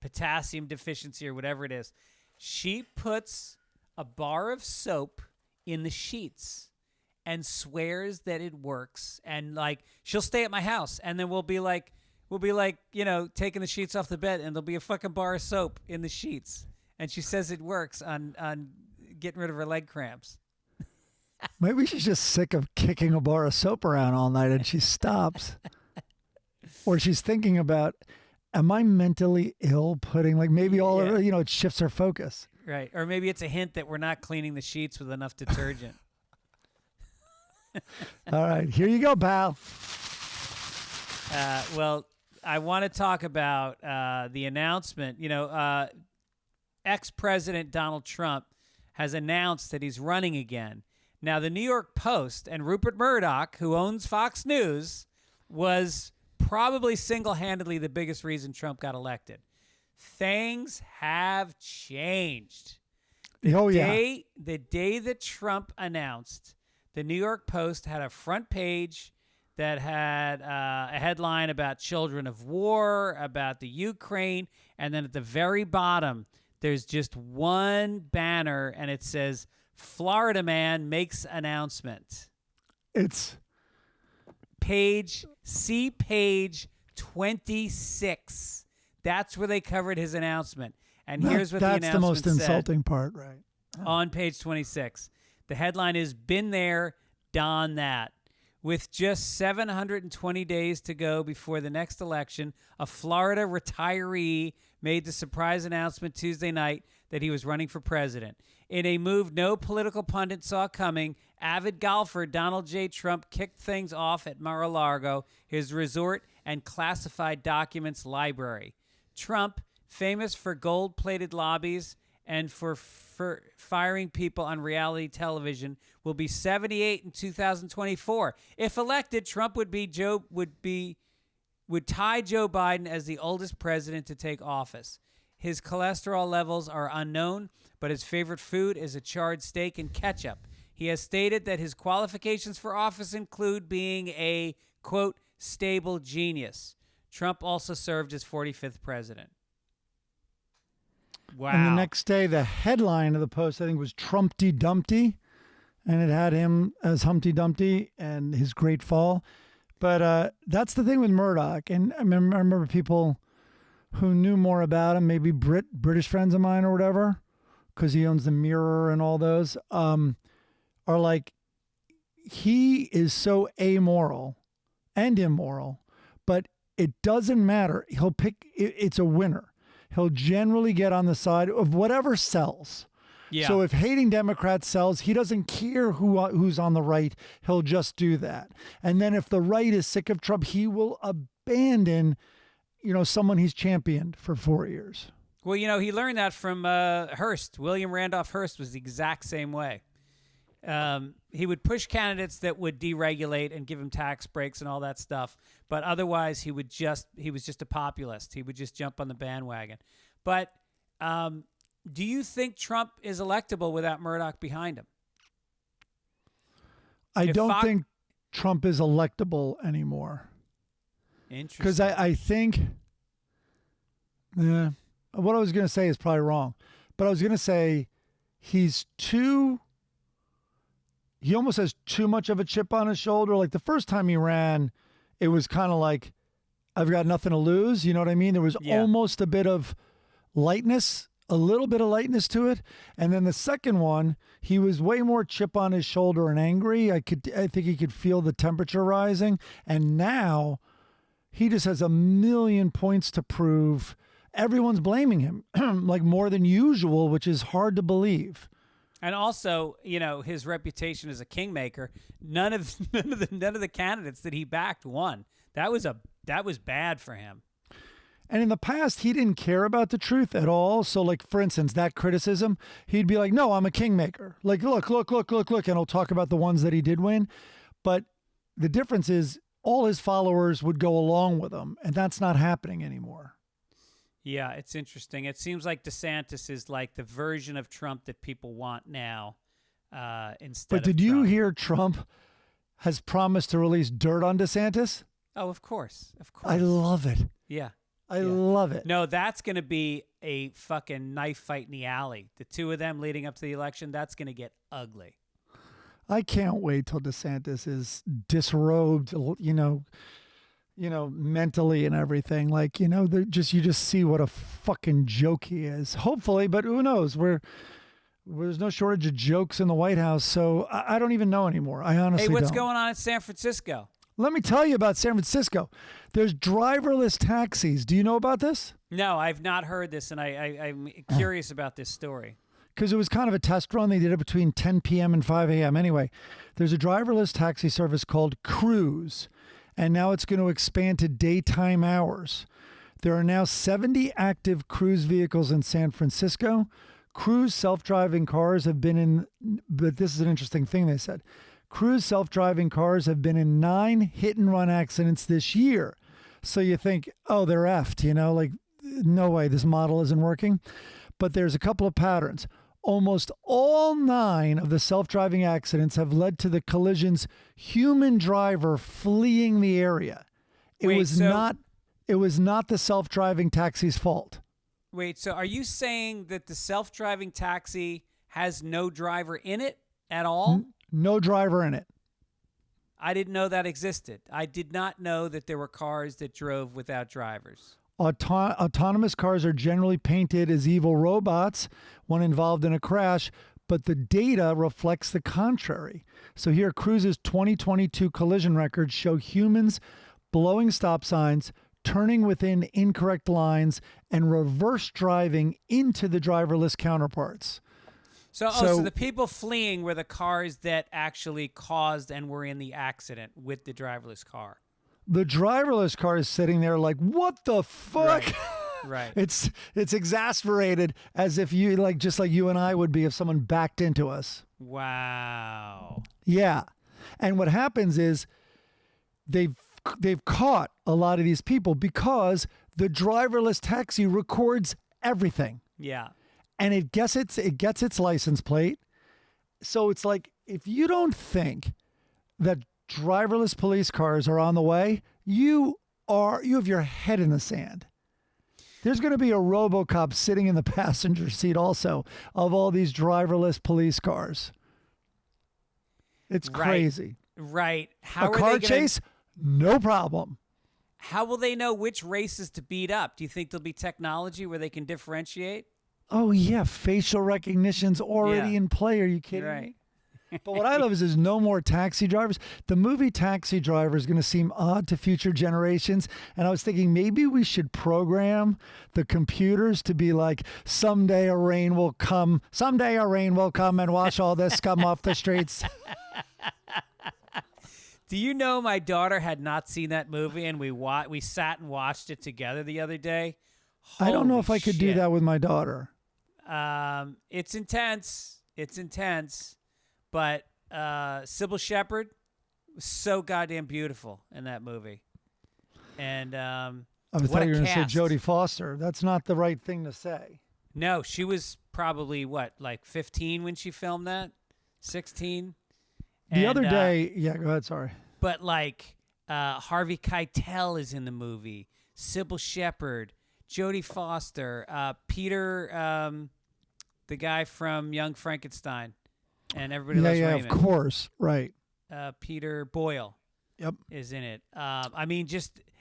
potassium deficiency or whatever it is. She puts a bar of soap in the sheets and swears that it works. And like, she'll stay at my house, and then we'll be like, taking the sheets off the bed, and there'll be a fucking bar of soap in the sheets. And she says it works on getting rid of her leg cramps.
Maybe she's just sick of kicking a bar of soap around all night and she stops. Or she's thinking about, am I mentally ill putting, like maybe it shifts her focus.
Right. Or maybe it's a hint that we're not cleaning the sheets with enough detergent.
All right. Here you go, pal.
Well, I want to talk about the announcement. Ex-President Donald Trump has announced that he's running again. Now, the New York Post and Rupert Murdoch, who owns Fox News, was probably single-handedly the biggest reason Trump got elected. Things have changed. The day that Trump announced, the New York Post had a front page that had a headline about children of war, about the Ukraine, and then at the very bottom, there's just one banner, and it says, "Florida man makes announcement."
It's
page 26. That's where they covered his announcement. And here's what the announcement said.
That's the most insulting part, right?
On page 26. The headline is, "Been there, done that." With just 720 days to go before the next election, a Florida retiree made the surprise announcement Tuesday night that he was running for president. In a move no political pundit saw coming, avid golfer Donald J. Trump kicked things off at Mar-a-Lago, his resort and classified documents library. Trump, famous for gold-plated lobbies and for firing people on reality television, will be 78 in 2024. If elected, Trump would tie Joe Biden as the oldest president to take office. His cholesterol levels are unknown, but his favorite food is a charred steak and ketchup. He has stated that his qualifications for office include being a, quote, stable genius. Trump also served as 45th president. Wow.
And the next day, the headline of the Post, I think, was Trumpty Dumpty, and it had him as Humpty Dumpty and his great fall. But that's the thing with Murdoch. And I remember people who knew more about him, maybe British friends of mine or whatever, because he owns the Mirror and all those, are like, he is so amoral and immoral, but it doesn't matter. He'll pick, it's a winner. He'll generally get on the side of whatever sells.
Yeah.
So if hating Democrats sells, he doesn't care who's on the right. He'll just do that. And then if the right is sick of Trump, he will abandon, someone he's championed for 4 years.
Well, he learned that from Hearst. William Randolph Hearst was the exact same way. He would push candidates that would deregulate and give him tax breaks and all that stuff. But otherwise, he was just a populist. He would just jump on the bandwagon. But do you think Trump is electable without Murdoch behind him?
I don't think Trump is electable anymore.
Interesting.
Because I think what I was going to say is probably wrong. But I was going to say he almost has too much of a chip on his shoulder. Like the first time he ran, it was kind of like, I've got nothing to lose. You know what I mean? There was almost a bit of lightness, a little bit of lightness to it. And then the second one, he was way more chip on his shoulder and angry. I think he could feel the temperature rising. And now he just has a million points to prove. Everyone's blaming him like more than usual, which is hard to believe.
And also, his reputation as a kingmaker. None of the candidates that he backed won. That was bad for him.
And in the past, he didn't care about the truth at all. So, like, for instance, that criticism, he'd be like, no, I'm a kingmaker. Like, look. And he'll talk about the ones that he did win. But the difference is all his followers would go along with him. And that's not happening anymore.
Yeah, it's interesting. It seems like DeSantis is like the version of Trump that people want now instead
But did you hear Trump has promised to release dirt on DeSantis?
Oh, of course. Of course.
I love it.
Yeah.
I love it.
No, that's going to be a fucking knife fight in the alley. The two of them leading up to the election, that's going to get ugly.
I can't wait till DeSantis is disrobed, mentally and everything. Like, you just see what a fucking joke he is. Hopefully, but who knows? There's no shortage of jokes in the White House, so I don't even know anymore. I honestly don't.
Hey, what's going on in San Francisco?
Let me tell you about San Francisco. There's driverless taxis. Do you know about this?
No, I've not heard this, and I'm curious about this story.
Because it was kind of a test run. They did it between 10 p.m. and 5 a.m. Anyway, there's a driverless taxi service called Cruise, and now it's going to expand to daytime hours. There are now 70 active Cruise vehicles in San Francisco. Cruise self-driving cars have been in, but this is an interesting thing they said. Cruise self-driving cars have been in 9 hit-and-run accidents this year. So you think, oh, they're effed, like, no way, this model isn't working. But there's a couple of patterns. Almost all 9 of the self-driving accidents have led to the collision's human driver fleeing the area. It was not the self-driving taxi's fault.
Wait, so are you saying that the self-driving taxi has no driver in it at all?
No driver in it.
I didn't know that existed. I did not know that there were cars that drove without drivers.
Autonomous cars are generally painted as evil robots when involved in a crash, but the data reflects the contrary. So here, Cruise's 2022 collision records show humans blowing stop signs, turning within incorrect lines, and reverse driving into the driverless counterparts.
So the people fleeing were the cars that actually caused and were in the accident with the driverless car.
The driverless car is sitting there like, what the fuck?
Right.
It's exasperated, as if just like you and I would be if someone backed into us.
Wow.
Yeah. And what happens is they've caught a lot of these people because the driverless taxi records everything.
Yeah.
And it gets its license plate. So it's like, if you don't think that driverless police cars are on the way, you have your head in the sand. There's going to be a RoboCop sitting in the passenger seat also of all these driverless police cars. It's crazy.
Right.
A car chase? No problem.
How will they know which races to beat up? Do you think there'll be technology where they can differentiate?
Oh, yeah. Facial recognition's already in play. Are you kidding me? But what I love is there's no more taxi drivers. The movie Taxi Driver is going to seem odd to future generations. And I was thinking maybe we should program the computers to be like, someday a rain will come and wash all this scum off the streets.
Do you know my daughter had not seen that movie, and we sat and watched it together the other day?
I don't know if I could do
shit.
that with my daughter.
It's intense. But Sybil Shepherd was so goddamn beautiful in that movie. And
I
what
thought
a
you were going to say
cast.
Jodie Foster. That's not the right thing to say.
No, she was probably, like 15 when she filmed that? 16?
The other day, yeah, go ahead, sorry.
But like Harvey Keitel is in the movie. Sybil Shepherd, Jodie Foster, Peter, the guy from Young Frankenstein, and Everybody Loves Raymond.
Of course, right.
Peter Boyle,
Yep,
is in it. I mean,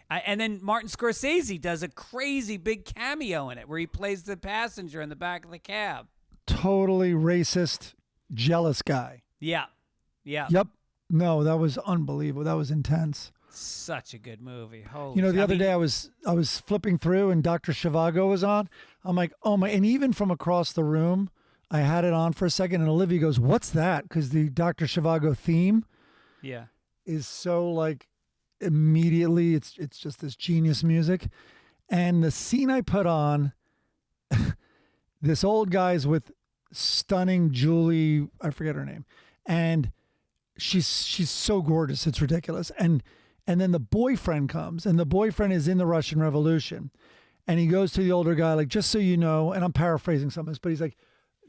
and then Martin Scorsese does a crazy big cameo in it where he plays the passenger in the back of the cab.
Totally racist, jealous guy.
Yeah.
Yep. No, that was unbelievable. That was intense.
Such a good movie. Holy
You know, the other
day
day I was flipping through and Dr. Zhivago was on. I'm like, oh my! And even from across the room, I had it on for a second, and Olivia goes, "What's that?" Because the Dr. Zhivago theme,
Yeah.
is so like immediately. It's just this genius music, and the scene I put on, this old guy's with stunning Julie. I forget her name, and she's so gorgeous, it's ridiculous. And then the boyfriend comes, and the boyfriend is in the Russian Revolution, and he goes to the older guy like, just so you know, and I'm paraphrasing some of this, but he's like,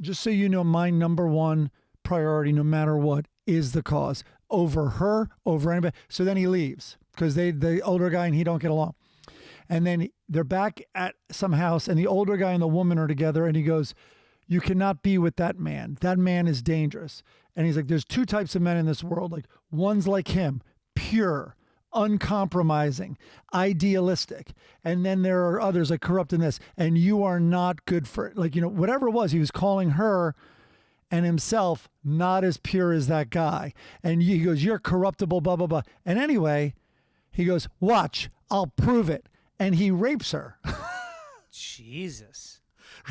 just so you know, my number one priority, no matter what, is the cause over her, over anybody. So then he leaves because the older guy and he don't get along, and then they're back at some house, and the older guy and the woman are together, and he goes, you cannot be with that man. That man is dangerous. And he's like, there's two types of men in this world. Like, one's like him, pure, uncompromising, idealistic. And then there are others like corrupt in this. And you are not good for it. Like, you know, whatever it was, he was calling her and himself not as pure as that guy. And he goes, you're corruptible, blah, blah, blah. And anyway, he goes, watch, I'll prove it. And he rapes her.
Jesus.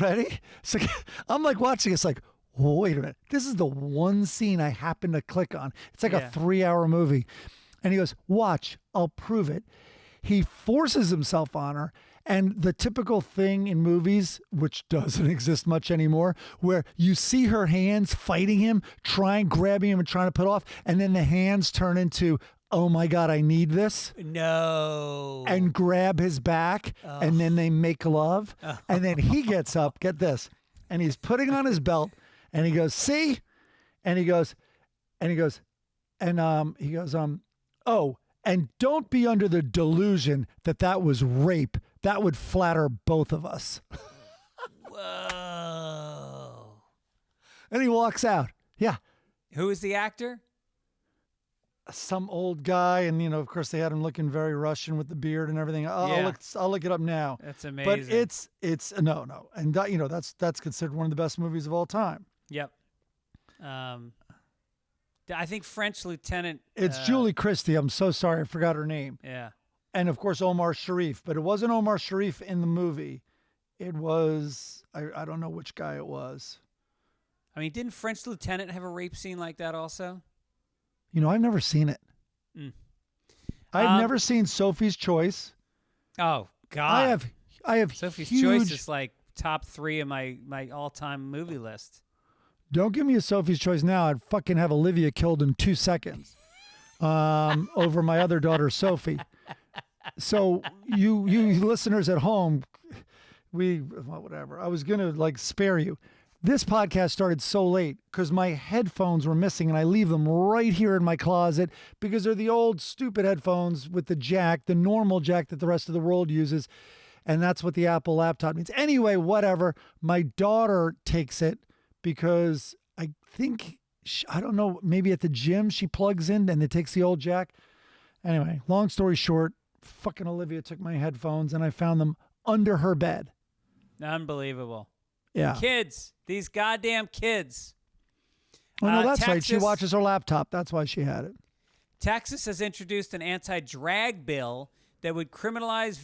Ready? So I'm like watching. It's like, wait a minute. This is the one scene I happen to click on. It's like a 3-hour movie. And he goes, watch, I'll prove it. He forces himself on her. And the typical thing in movies, which doesn't exist much anymore, where you see her hands fighting him, grabbing him and trying to put off. And then the hands turn into, oh my God, I need this.
No.
And grab his back, and then they make love. And then he gets up, get this, and he's putting on his belt, and he goes, see? And he goes, oh, and don't be under the delusion that was rape. That would flatter both of us.
Whoa.
And he walks out. Yeah.
Who is the actor?
Some old guy, and you know, of course, they had him looking very Russian with the beard and everything. I'll look it up now.
That's amazing.
But it's no, and that, you know, that's considered one of the best movies of all time.
Yep. I think French Lieutenant.
It's Julie Christie. I'm so sorry, I forgot her name.
Yeah.
And of course, Omar Sharif. But it wasn't Omar Sharif in the movie. It was I don't know which guy it was.
I mean, didn't French Lieutenant have a rape scene like that also?
You know, I've never seen it. I've never seen Sophie's Choice.
Oh God,
I have
Sophie's
huge,
Choice is like top 3 of my all-time movie list.
Don't give me a Sophie's Choice now. I'd fucking have Olivia killed in 2 seconds over my other daughter, Sophie. So you listeners at home, whatever. I was going to like spare you. This podcast started so late because my headphones were missing, and I leave them right here in my closet because they're the old stupid headphones with the jack, the normal jack that the rest of the world uses. And that's what the Apple laptop means. Anyway, whatever. My daughter takes it because I think, I don't know, maybe at the gym she plugs in and it takes the old jack. Anyway, long story short, fucking Olivia took my headphones and I found them under her bed.
Unbelievable.
Yeah.
Kids. These goddamn kids.
Oh, no, that's right. She
Texas-
watches her laptop. That's why she had it.
Texas has introduced an anti-drag bill that would criminalize.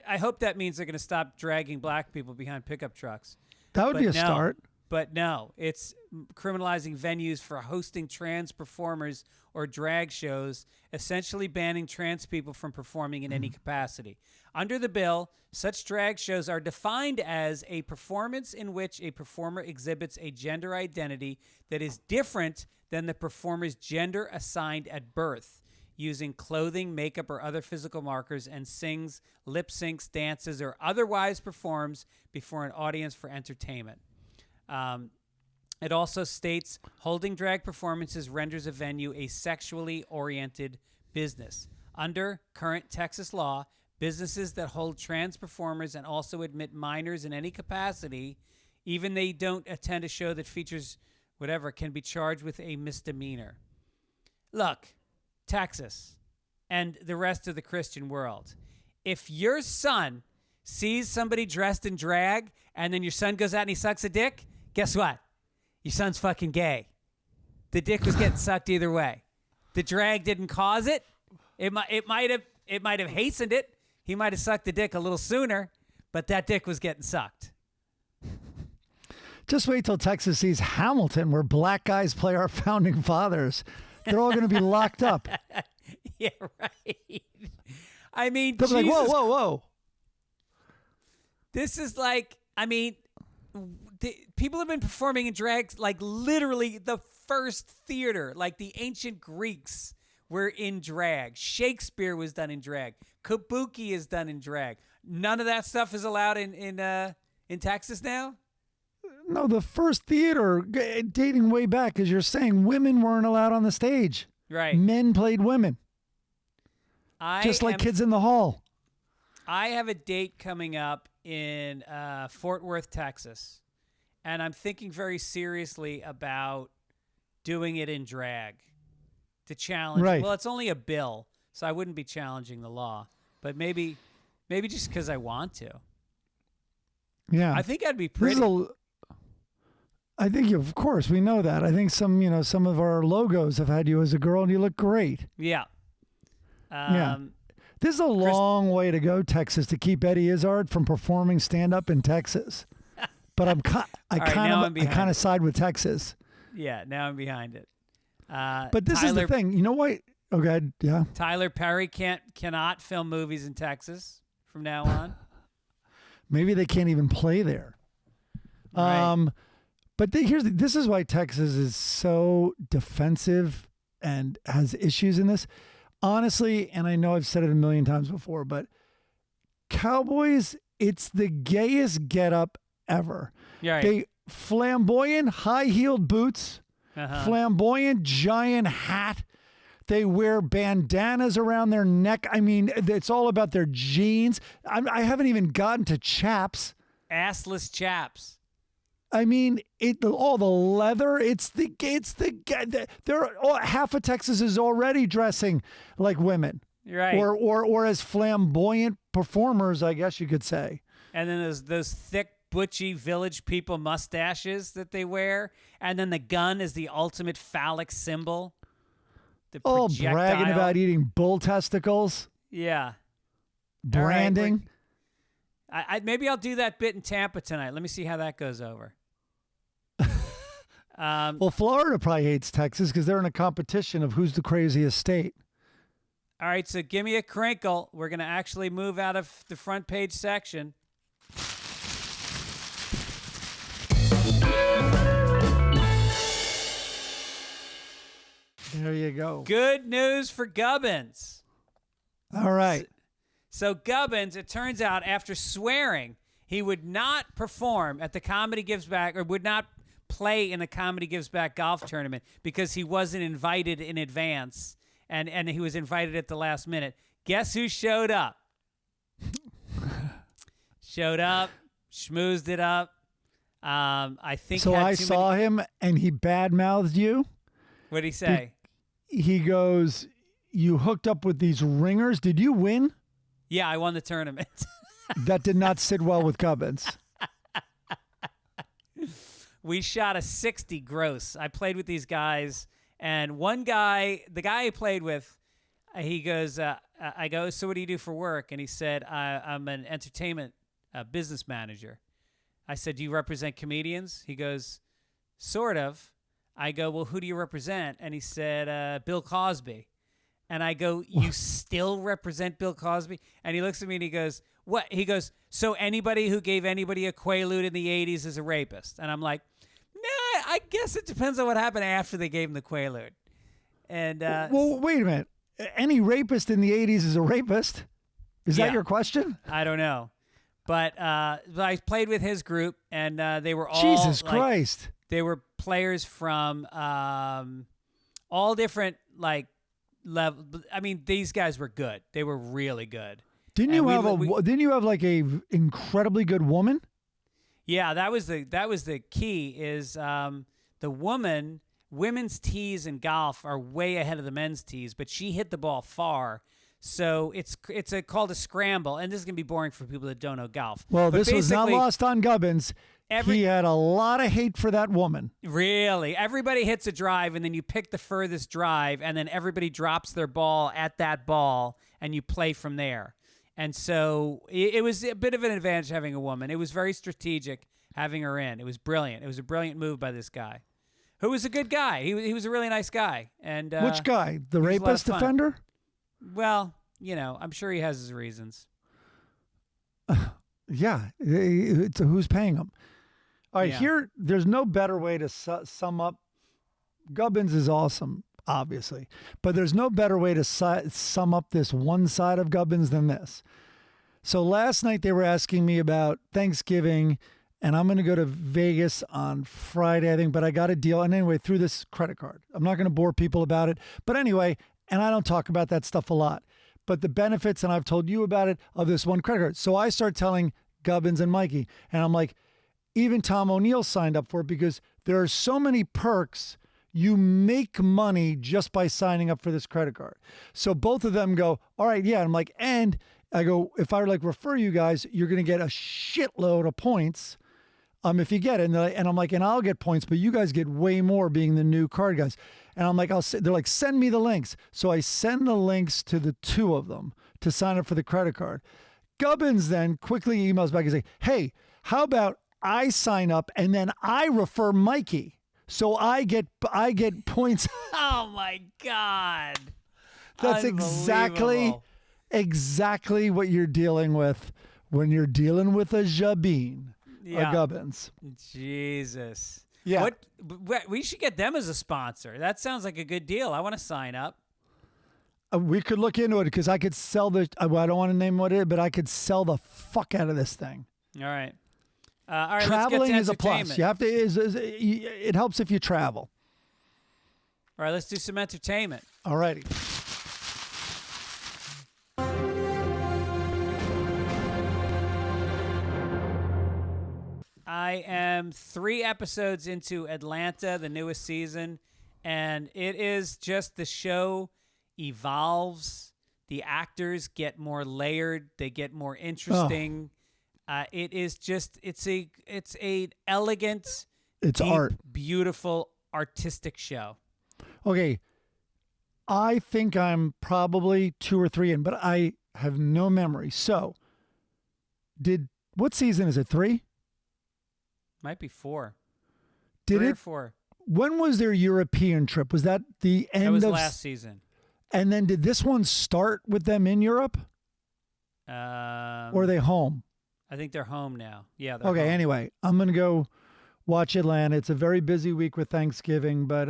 I hope that means they're going to stop dragging black people behind pickup trucks.
That would be a
no,
start.
But no, it's criminalizing venues for hosting trans performers or drag shows, essentially banning trans people from performing in any capacity. Under the bill, such drag shows are defined as a performance in which a performer exhibits a gender identity that is different than the performer's gender assigned at birth, using clothing, makeup, or other physical markers, and sings, lip syncs, dances, or otherwise performs before an audience for entertainment. It also states holding drag performances renders a venue a sexually oriented business. Under current Texas law, businesses that hold trans performers and also admit minors in any capacity, even they don't attend a show that features whatever, can be charged with a misdemeanor. Look, Texas and the rest of the Christian world, if your son sees somebody dressed in drag and then your son goes out and he sucks a dick, guess what? Your son's fucking gay. The dick was getting sucked either way. The drag didn't cause it. It might have hastened it. He might have sucked the dick a little sooner, but that dick was getting sucked.
Just wait till Texas sees Hamilton, where black guys play our founding fathers. They're all going to be locked up.
Yeah, right. I mean,
They'll be like, whoa, whoa, whoa.
This is like, I mean, people have been performing in drag, like literally the first theater, like the ancient Greeks were in drag. Shakespeare was done in drag. Kabuki is done in drag. None of that stuff is allowed in Texas now?
No, the first theater, dating way back, as you're saying, women weren't allowed on the stage.
Right.
Men played women. Just like Kids in the Hall.
I have a date coming up in Fort Worth, Texas, and I'm thinking very seriously about doing it in drag to challenge.
Right.
Well, it's only a bill, so I wouldn't be challenging the law, but maybe just because I want to.
Yeah.
I think I'd be pretty.
I think, of course, we know that. I think some of our logos have had you as a girl, and you look great.
Yeah.
Yeah. This is a long way to go, Texas, to keep Eddie Izzard from performing stand-up in Texas. But I kind of side with Texas.
Yeah, now I'm behind it.
But this is the thing. You know what? Oh, God. Yeah.
Tyler Perry cannot film movies in Texas from now on.
Maybe they can't even play there.
Right.
But this is why Texas is so defensive and has issues in this. Honestly, and I know I've said it a million times before, but Cowboys, it's the gayest getup ever.
Yeah, right.
They flamboyant high-heeled boots, flamboyant giant hat. They wear bandanas around their neck. I mean, it's all about their jeans. I haven't even gotten to chaps.
Assless chaps.
I mean, all the leather. Half of Texas is already dressing like women,
Right.
Or as flamboyant performers, I guess you could say.
And then there's those thick, butchy village people mustaches that they wear, and then the gun is the ultimate phallic symbol. The projectile.
Bragging about eating bull testicles.
Yeah.
Branding.
All right, maybe I'll do that bit in Tampa tonight. Let me see how that goes over.
Well, Florida probably hates Texas because they're in a competition of who's the craziest state.
All right, so give me a crinkle. We're going to actually move out of the front page section.
There you go.
Good news for Gibbons.
All right.
So Gibbons, it turns out, after swearing he would not perform at the Comedy Gives Back, or would not play in the Comedy Gives Back golf tournament because he wasn't invited in advance, and he was invited at the last minute. Guess who showed up? Showed up, schmoozed it up. I think
so. I saw him, and he badmouthed you.
What did he say?
He goes, "You hooked up with these ringers. Did you win?"
Yeah, I won the tournament.
That did not sit well with Gibbons.
we shot a 60 gross. I played with these guys, and one guy, the guy I played with, he goes, I go, so what do you do for work? And he said, I'm an entertainment business manager. I said, do you represent comedians? He goes, sort of. I go, well, who do you represent? And he said, Bill Cosby. And I go, you still represent Bill Cosby? And he looks at me and he goes, what? He goes, so anybody who gave anybody a Quaalude in the 80s is a rapist? And I'm like, nah, I guess it depends on what happened after they gave him the Quaalude. And
well, wait a minute. Any rapist in the 80s is a rapist? Is that your question?
I don't know. But I played with his group, and they were all
Jesus Christ.
They were players from all different level. I mean, these guys were good. They were really good.
Didn't you have like a incredibly good woman?
Yeah, that was the key. Is the women's tees in golf are way ahead of the men's tees, but she hit the ball far. So it's called a scramble, and this is gonna be boring for people that don't know golf.
Well, this was not lost on Gibbons. He had a lot of hate for that woman.
Really, everybody hits a drive, and then you pick the furthest drive, and then everybody drops their ball at that ball, and you play from there. And so it was a bit of an advantage having a woman. It was very strategic having her in. It was brilliant. It was a brilliant move by this guy, who was a good guy. He was a really nice guy. And
which guy? The rapist offender?
Well, I'm sure he has his reasons.
Yeah. Who's paying him? All right, here, there's no better way to sum up. Gibbons is awesome, obviously, but there's no better way to sum up this one side of Gibbons than this. So last night they were asking me about Thanksgiving, and I'm going to go to Vegas on Friday, I think, but I got a deal. And anyway, through this credit card. I'm not going to bore people about it. But anyway, and I don't talk about that stuff a lot, but the benefits, and I've told you about it, of this one credit card. So I start telling Gibbons and Mikey, and I'm like, even Tom O'Neill signed up for it because there are so many perks. You make money just by signing up for this credit card. So both of them go, all right, yeah. I'm like, and I go, if I refer you guys, you're going to get a shitload of points. If you get it, and I'm like, and I'll get points, but you guys get way more being the new card guys. And I'm like, they're like, send me the links. So I send the links to the two of them to sign up for the credit card. Gibbons then quickly emails back and say, hey, how about I sign up and then I refer Mikey, so I get points.
Oh my God,
that's exactly what you're dealing with when you're dealing with a Jabin. Gibbons.
Jesus.
Yeah.
We should get them as a sponsor. That sounds like a good deal. I want to sign up.
We could look into it because I could sell the. I don't want to name what it is, but I could sell the fuck out of this thing.
All right. All right.
Traveling
let's get to
is a plus. You have to. It helps if you travel.
All right. Let's do some entertainment.
All righty.
I am 3 episodes into Atlanta, the newest season, and it is just the show evolves. The actors get more layered. They get more interesting. It is just it's a elegant,
it's
deep,
art,
beautiful, artistic show.
Okay, I think I'm probably 2 or 3 in, but I have no memory. So, what season is it? 3?
Might be 4.
Did
3
it?
Or 4.
When was their European trip? Was that the end of?
That was last season.
And then did this one start with them in Europe? Or are they home?
I think they're home now. Yeah.
Okay.
Home.
Anyway, I'm gonna go watch Atlanta. It's a very busy week with Thanksgiving, but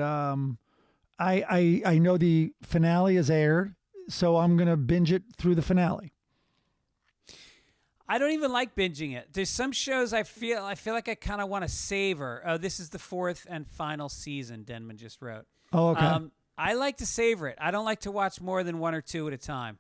I know the finale is aired, so I'm gonna binge it through the finale.
I don't even like binging it. There's some shows I feel like I kind of want to savor. Oh, this is the 4th and final season, Denman just wrote.
Oh, okay.
I like to savor it. I don't like to watch more than 1 or 2 at a time.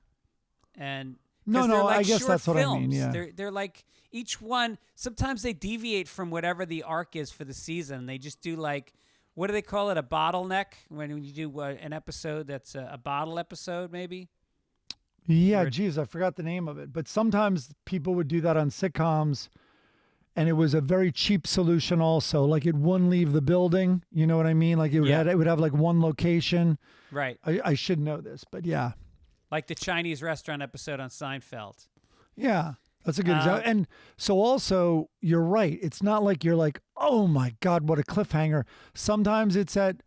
And
no,
like
I guess
short
that's what
films.
I mean. Yeah,
they're like each one. Sometimes they deviate from whatever the arc is for the season. They just do like, what do they call it? A bottleneck when you do an episode that's a bottle episode, maybe.
Yeah, geez, I forgot the name of it. But sometimes people would do that on sitcoms, and it was a very cheap solution also. Like it wouldn't leave the building. You know what I mean? Like it would have like one location.
Right.
I should know this, but yeah.
Like the Chinese restaurant episode on Seinfeld.
Yeah, that's a good example. And so also, you're right. It's not like you're like, oh my God, what a cliffhanger. Sometimes it's at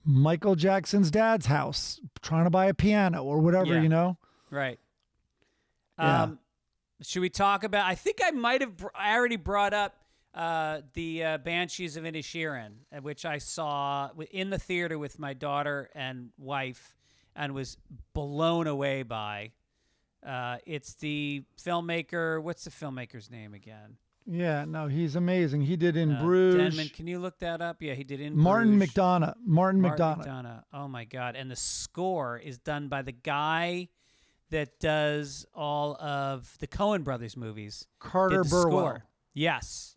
Michael Jackson's dad's house trying to buy a piano or whatever, you know?
Right.
Yeah.
Should we talk about, I think I already brought up the Banshees of Inisherin, which I saw in the theater with my daughter and wife and was blown away by. It's the filmmaker, what's the filmmaker's name again?
Yeah, no, he's amazing. He did In Bruges.
Denman, can you look that up? Yeah, he did In
Martin
Bruges.
Martin
McDonough.
McDonough.
Oh my God. And the score is done by the guy that does all of the Coen Brothers movies.
Carter
Did the
Burwell.
Score. Yes.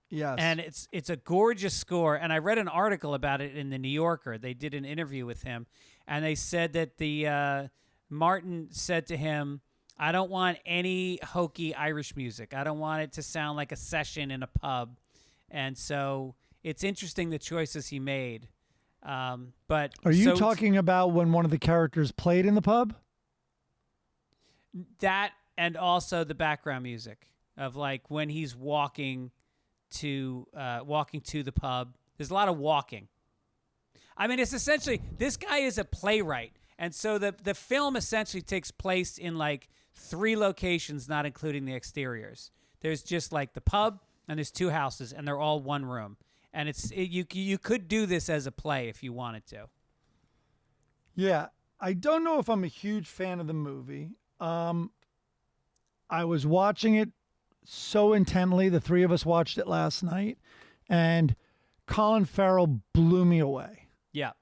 Yes.
And it's a gorgeous score. And I read an article about it in the New Yorker. They did an interview with him, and they said that the Martin said to him, "I don't want any hokey Irish music. I don't want it to sound like a session in a pub." And so it's interesting the choices he made. But
are you talking about when one of the characters played in the pub?
That, and also the background music of like when he's walking to the pub. There's a lot of walking. I mean, it's essentially, this guy is a playwright, and so the film essentially takes place in like 3 locations, not including the exteriors. There's just like the pub, and there's 2 houses, and they're all one room. And you could do this as a play if you wanted to.
Yeah, I don't know if I'm a huge fan of the movie. I was watching it so intently. The 3 of us watched it last night, and Colin Farrell blew me away.
Yeah.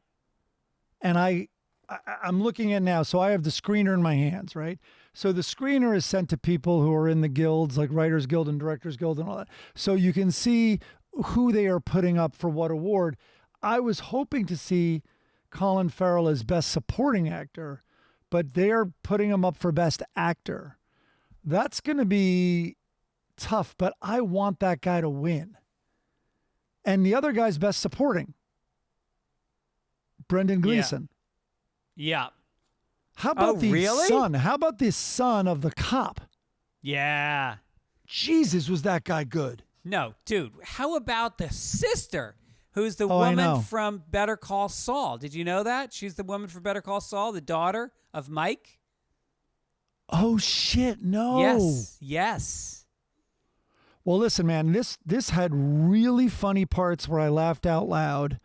And I'm looking at now, so I have the screener in my hands, right? So the screener is sent to people who are in the guilds, like Writers Guild and Directors Guild and all that. So you can see who they are putting up for what award. I was hoping to see Colin Farrell as Best Supporting Actor, but they're putting him up for Best Actor. That's going to be tough, but I want that guy to win. And the other guy's Best Supporting, Brendan Gleeson.
Yeah.
How about the
really?
son? How about the son of the cop?
Yeah.
Jesus, was that guy good?
No, dude. How about the sister, who's the
I know.
woman from Better Call Saul? Did you know that? She's the woman from Better Call Saul, the daughter of Mike.
Oh, shit, no.
Yes.
Well, listen, man, this had really funny parts where I laughed out loud,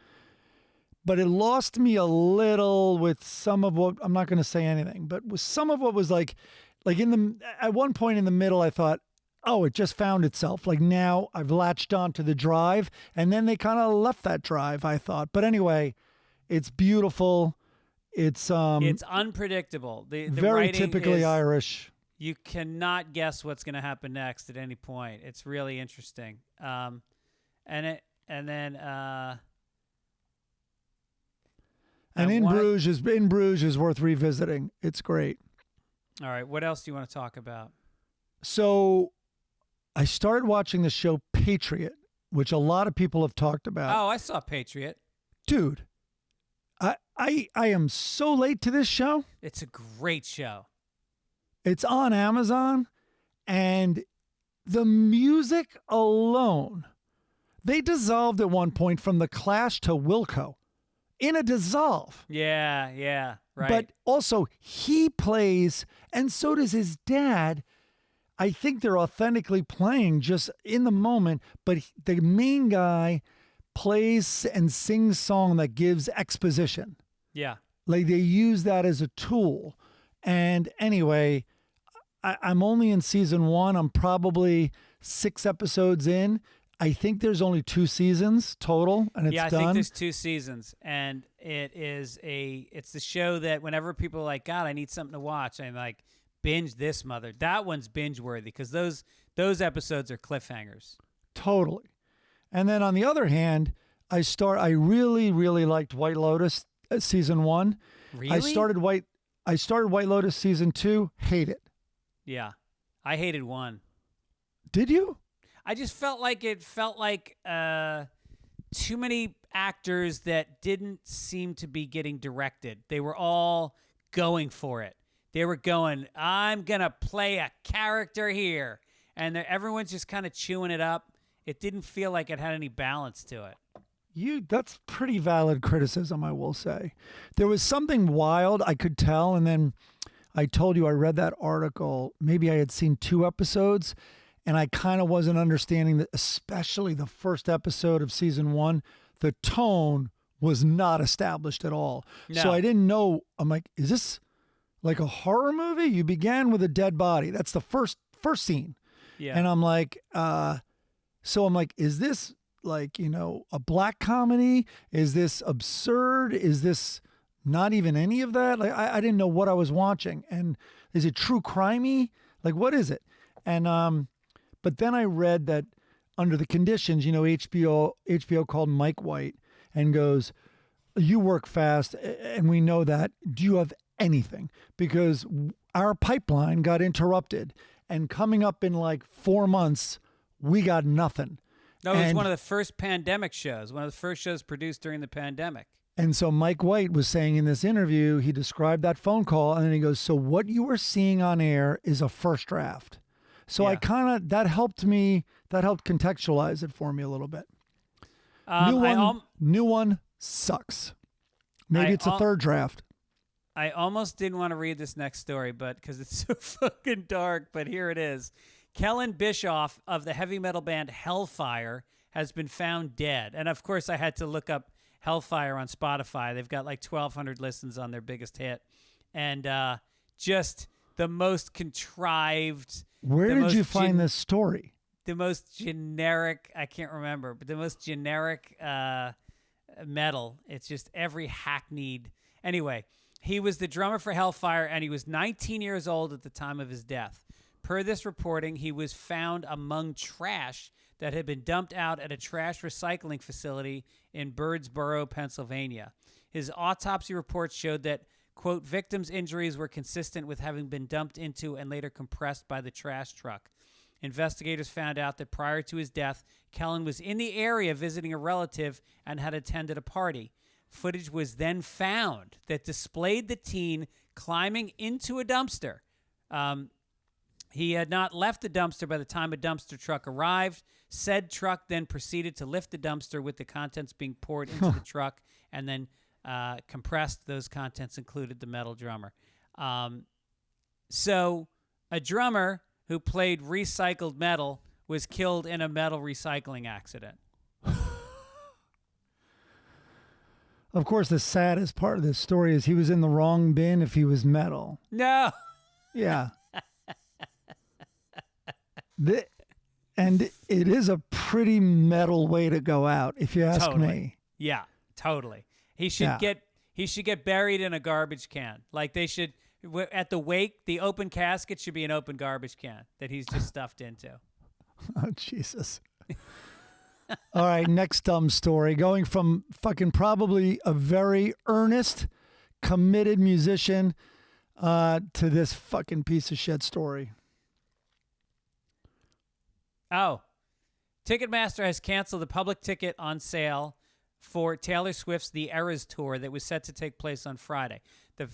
but it lost me a little with some of what, I'm not going to say anything, but with some of what was like at one point in the middle, I thought, oh, it just found itself. Like now I've latched onto the drive, and then they kind of left that drive, I thought. But anyway, it's beautiful. It's
unpredictable. The
very
writing
typically
is,
Irish.
You cannot guess what's going to happen next at any point. It's really interesting. And
In Bruges is worth revisiting. It's great.
All right, what else do you want to talk about?
So I started watching the show Patriot, which a lot of people have talked about.
Oh, I saw Patriot.
Dude, I am so late to this show.
It's a great show.
It's on Amazon, and the music alone, they dissolved at one point from The Clash to Wilco in a dissolve.
Yeah, right.
But also he plays, and so does his dad. I think they're authentically playing just in the moment, but the main guy plays and sings song that gives exposition.
Yeah.
Like they use that as a tool. And anyway, I'm only in season 1. I'm probably 6 episodes in. I think there's only 2 seasons total, and it's done.
Yeah, I think there's 2 seasons, and it's the show that whenever people are like, God, I need something to watch, I'm like, binge this mother. That one's binge worthy because those episodes are cliffhangers.
Totally. And then on the other hand, I really, really liked White Lotus season 1.
Really?
I started White Lotus season 2. Hate it.
Yeah, I hated 1.
Did you?
I just felt like too many actors that didn't seem to be getting directed. They were all going for it. They were going, I'm going to play a character here. And everyone's just kind of chewing it up. It didn't feel like it had any balance to it.
That's pretty valid criticism, I will say. There was something wild I could tell, and then I told you I read that article. Maybe I had seen 2 episodes, and I kind of wasn't understanding that, especially the first episode of season 1, the tone was not established at all.
No.
So I didn't know. I'm like, is this like a horror movie? You began with a dead body. That's the first scene.
Yeah.
And I'm like, is this like, a black comedy? Is this absurd? Is this not even any of that? Like, I didn't know what I was watching. And is it true crimey? Like, what is it? And, but then I read that under the conditions, HBO called Mike White and goes, you work fast and we know that. Do you have anything? Because our pipeline got interrupted, and coming up in like 4 months, we got nothing.
No, it was one of the first pandemic shows, one of the first shows produced during the pandemic.
And so Mike White was saying in this interview, he described that phone call, and then he goes, so what you are seeing on air is a first draft. So
Yeah.
that helped contextualize it for me a little bit. New one sucks. Maybe it's a third draft.
I almost didn't want to read this next story, but because it's so fucking dark, but here it is. Kellen Bischoff of the heavy metal band Hellfire has been found dead. And of course, I had to look up Hellfire on Spotify. They've got like 1,200 listens on their biggest hit. And just the most contrived.
Where did you find this story?
The most generic, I can't remember, but the most generic metal. It's just every hackneyed. Anyway, he was the drummer for Hellfire, and he was 19 years old at the time of his death. Per this reporting, he was found among trash that had been dumped out at a trash recycling facility in Birdsboro, Pennsylvania. His autopsy report showed that, quote, victims' injuries were consistent with having been dumped into and later compressed by the trash truck. Investigators found out that prior to his death, Kellen was in the area visiting a relative and had attended a party. Footage was then found that displayed the teen climbing into a dumpster. He had not left the dumpster by the time a dumpster truck arrived. Said truck then proceeded to lift the dumpster with the contents being poured into the truck and then compressed. Those contents included the metal drummer. So a drummer who played recycled metal was killed in a metal recycling accident.
Of course, the saddest part of this story is he was in the wrong bin if he was metal.
No.
Yeah. And it is a pretty metal way to go out, if you ask me.
Yeah, totally. He should get buried in a garbage can. Like they should, at the wake, the open casket should be an open garbage can that he's just stuffed into.
Oh, Jesus. All right, next dumb story. Going from fucking probably a very earnest, committed musician to this fucking piece of shit story.
Oh, Ticketmaster has canceled the public ticket on sale for Taylor Swift's The Eras Tour that was set to take place on Friday.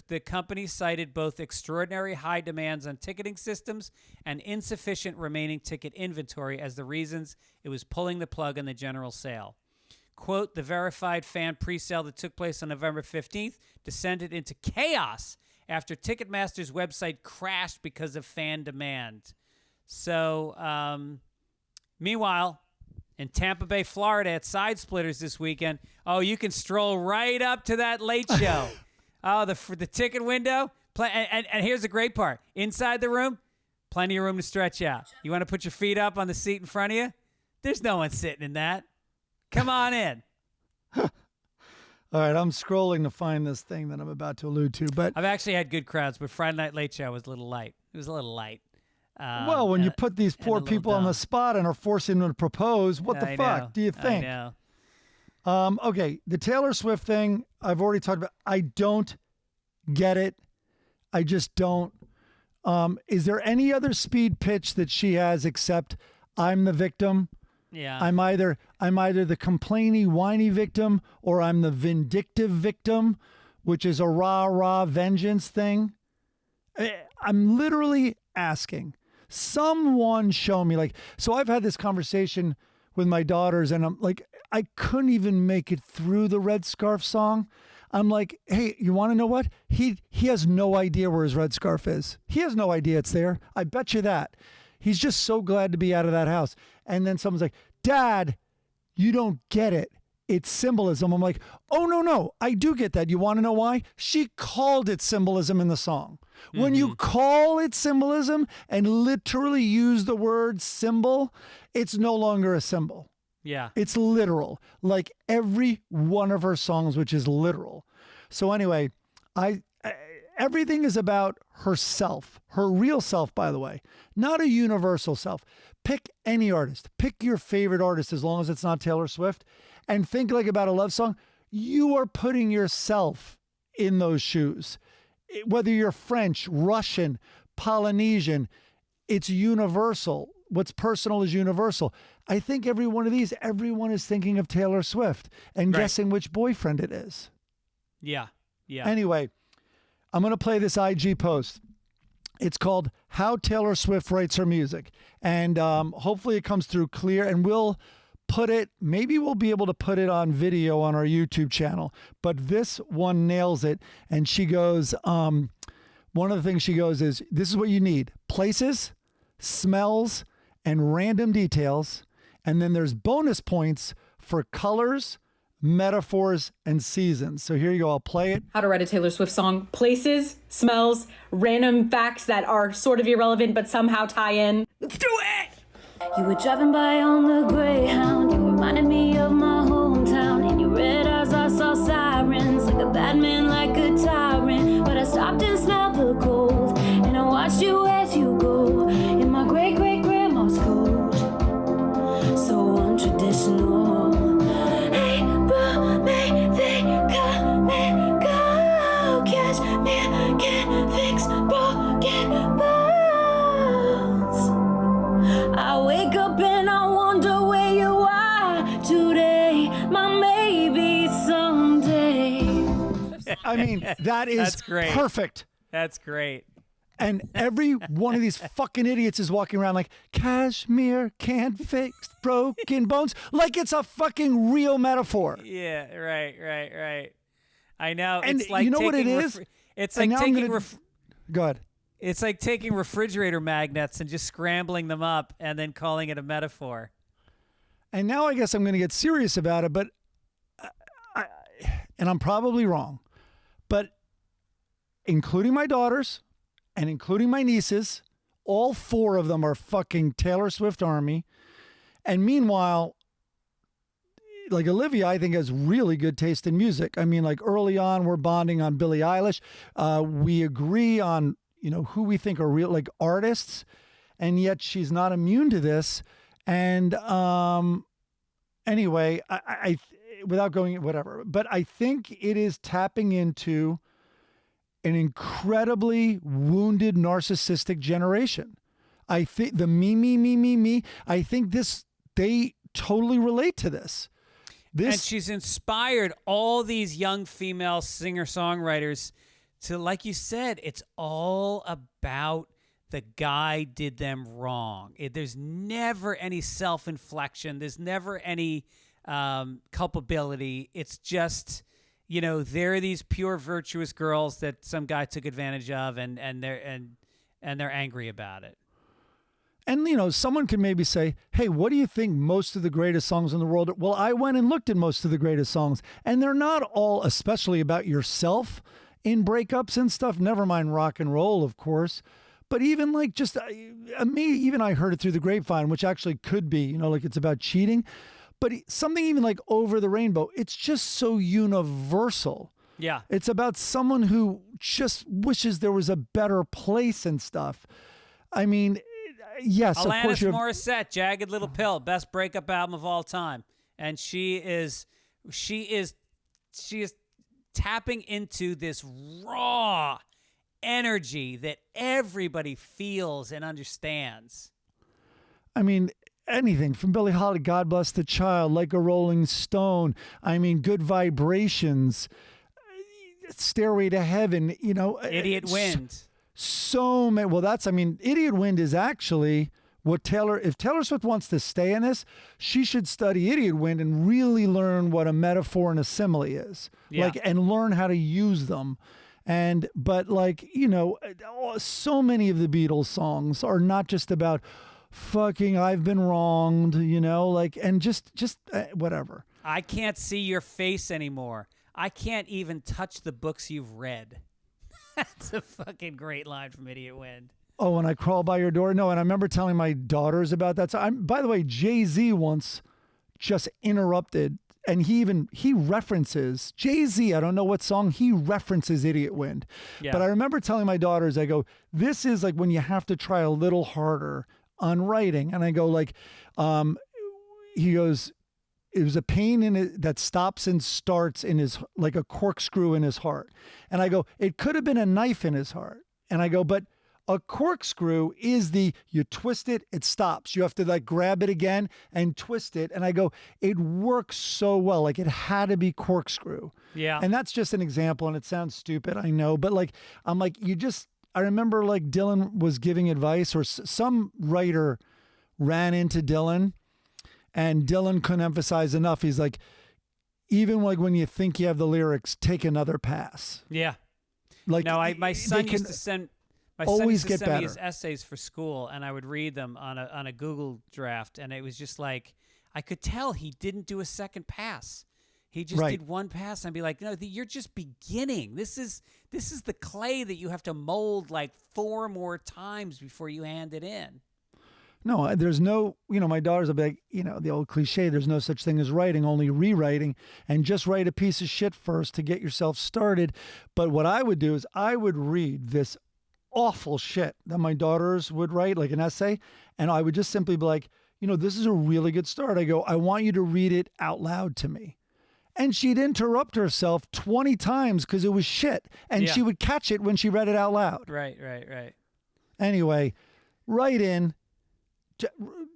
The company cited both extraordinary high demands on ticketing systems and insufficient remaining ticket inventory as the reasons it was pulling the plug on the general sale. Quote, the verified fan presale that took place on November 15th descended into chaos after Ticketmaster's website crashed because of fan demand. So, meanwhile, in Tampa Bay, Florida, at Side Splitters this weekend, you can stroll right up to that late show. The ticket window. And here's the great part. Inside the room, plenty of room to stretch out. You want to put your feet up on the seat in front of you? There's no one sitting in that. Come on in.
All right, I'm scrolling to find this thing that I'm about to allude to. But
I've actually had good crowds, but Friday Night Late Show was a little light. It was a little light.
Well, when you put these poor people on the spot and are forcing them to propose, what the fuck do you think?
I know.
Okay, the Taylor Swift thing, I've already talked about. I don't get it. I just don't. Is there any other speed pitch that she has except I'm the victim.
Yeah.
I'm either the complaining, whiny victim, or I'm the vindictive victim, which is a rah vengeance thing. I'm literally asking someone show me, like, so I've had this conversation with my daughters, and I'm like, I couldn't even make it through the Red Scarf song. I'm like, hey, you want to know what? He has no idea where his red scarf is. He has no idea it's there. I bet you that. He's just so glad to be out of that house. And then someone's like, Dad, you don't get it. It's symbolism. I'm like, oh, no, I do get that. You want to know why? She called it symbolism in the song. When you call it symbolism and literally use the word symbol, it's no longer a symbol.
Yeah.
It's literal, like every one of her songs, which is literal. So anyway, everything is about herself, her real self, by the way, not a universal self. Pick any artist. Pick your favorite artist, as long as it's not Taylor Swift, and think like about a love song. You are putting yourself in those shoes. Whether you're French, Russian, Polynesian, it's universal. What's personal is universal. I think every one of these, everyone is thinking of Taylor Swift and guessing which boyfriend it is.
Yeah.
Anyway, I'm going to play this IG post. It's called How Taylor Swift Writes Her Music. And hopefully it comes through clear, and we'll put it, maybe we'll be able to put it on video on our YouTube channel. But this one nails it. And she goes, one of the things she goes is, this is what you need: places, smells, and random details. And then there's bonus points for colors, metaphors, and seasons. So here you go. I'll play it.
How to write a Taylor Swift song: places, smells, random facts that are sort of irrelevant but somehow tie in. Let's do it!
You were driving by on the Greyhound. You reminded me of my hometown. In your red eyes I saw sirens, like a bad man, like a tyrant. But I stopped and smelled the cold, and I watched you as you go in my great-great-grandma's coach. So untraditional. Hey, bro, may they come and go. Catch me, can't fix broken bones. I wake up and I wonder where you are today, my maybe someday.
I mean, that's
great.
Perfect.
That's great.
And every one of these fucking idiots is walking around like, Cashmere can't fix broken bones, like it's a fucking real metaphor.
Yeah, right. I know.
And
it's like
you know what it is?
It's
And
like
now I'm
taking
gonna- Go ahead.
it's like taking refrigerator magnets and just scrambling them up and then calling it a metaphor.
And now I guess I'm going to get serious about it, but and I'm probably wrong, but including my daughters and including my nieces, all four of them are fucking Taylor Swift army. And meanwhile, like Olivia, I think has really good taste in music. I mean, like early on, we're bonding on Billie Eilish. We agree on, who we think are real, like artists, and yet she's not immune to this. And anyway, I without going whatever, but I think it is tapping into an incredibly wounded narcissistic generation. I think the me. I think they totally relate to this.
And she's inspired all these young female singer-songwriters to, like you said, it's all about the guy did them wrong. There's never any self-inflection. There's never any culpability. It's just, there are these pure virtuous girls that some guy took advantage of, and they're angry about it.
And, someone could maybe say, hey, what do you think most of the greatest songs in the world are? Well, I went and looked at most of the greatest songs, and they're not all especially about yourself in breakups and stuff. Never mind rock and roll, of course. But even like just even I heard it through the grapevine, which actually could be, like it's about cheating. But something even like Over the Rainbow, it's just so universal.
Yeah.
It's about someone who just wishes there was a better place and stuff. I mean, yes, of course.
Alanis Morissette, Jagged Little Pill, best breakup album of all time, and she is tapping into this raw energy that everybody feels and understands.
I mean, anything from Billie Holiday, God Bless the Child, Like a Rolling Stone. I mean, Good Vibrations, Stairway to Heaven, you know.
Idiot Wind.
So many. Well, Idiot Wind is actually what if Taylor Swift wants to stay in this, she should study Idiot Wind and really learn what a metaphor and a simile is.
Yeah.
And learn how to use them. But so many of the Beatles songs are not just about fucking I've been wronged, and just whatever.
I can't see your face anymore. I can't even touch the books you've read. That's a fucking great line from Idiot Wind.
Oh, when I crawl by your door? No, and I remember telling my daughters about that. So by the way, Jay-Z once just interrupted, and he references, Jay-Z, I don't know what song, he references Idiot Wind.
Yeah.
But I remember telling my daughters, I go, this is like when you have to try a little harder on writing. And I go he goes, it was a pain in it that stops and starts in his, like a corkscrew in his heart. And I go, it could have been a knife in his heart. And I go, but a corkscrew is you twist it, it stops. You have to grab it again and twist it. And I go, it works so well. Like it had to be corkscrew.
Yeah.
And that's just an example. And it sounds stupid, I know. But I remember Dylan was giving advice, or some writer ran into Dylan, and Dylan couldn't emphasize enough. He's like, even when you think you have the lyrics, take another pass.
Yeah. My son used to send me his essays for school, and I would read them on a Google draft, and it was just like I could tell he didn't do a second pass. He just did one pass, and I'd be like, no, you're just beginning. This is the clay that you have to mold 4 more times before you hand it in.
No, there's no, my daughters will be like, the old cliche, there's no such thing as writing, only rewriting, and just write a piece of shit first to get yourself started. But what I would do is I would read this awful shit that my daughters would write, like an essay, and I would just simply be like, this is a really good start. I go, I want you to read it out loud to me. And she'd interrupt herself 20 times because it was shit, and she would catch it when she read it out loud.
Right.
Anyway, write in.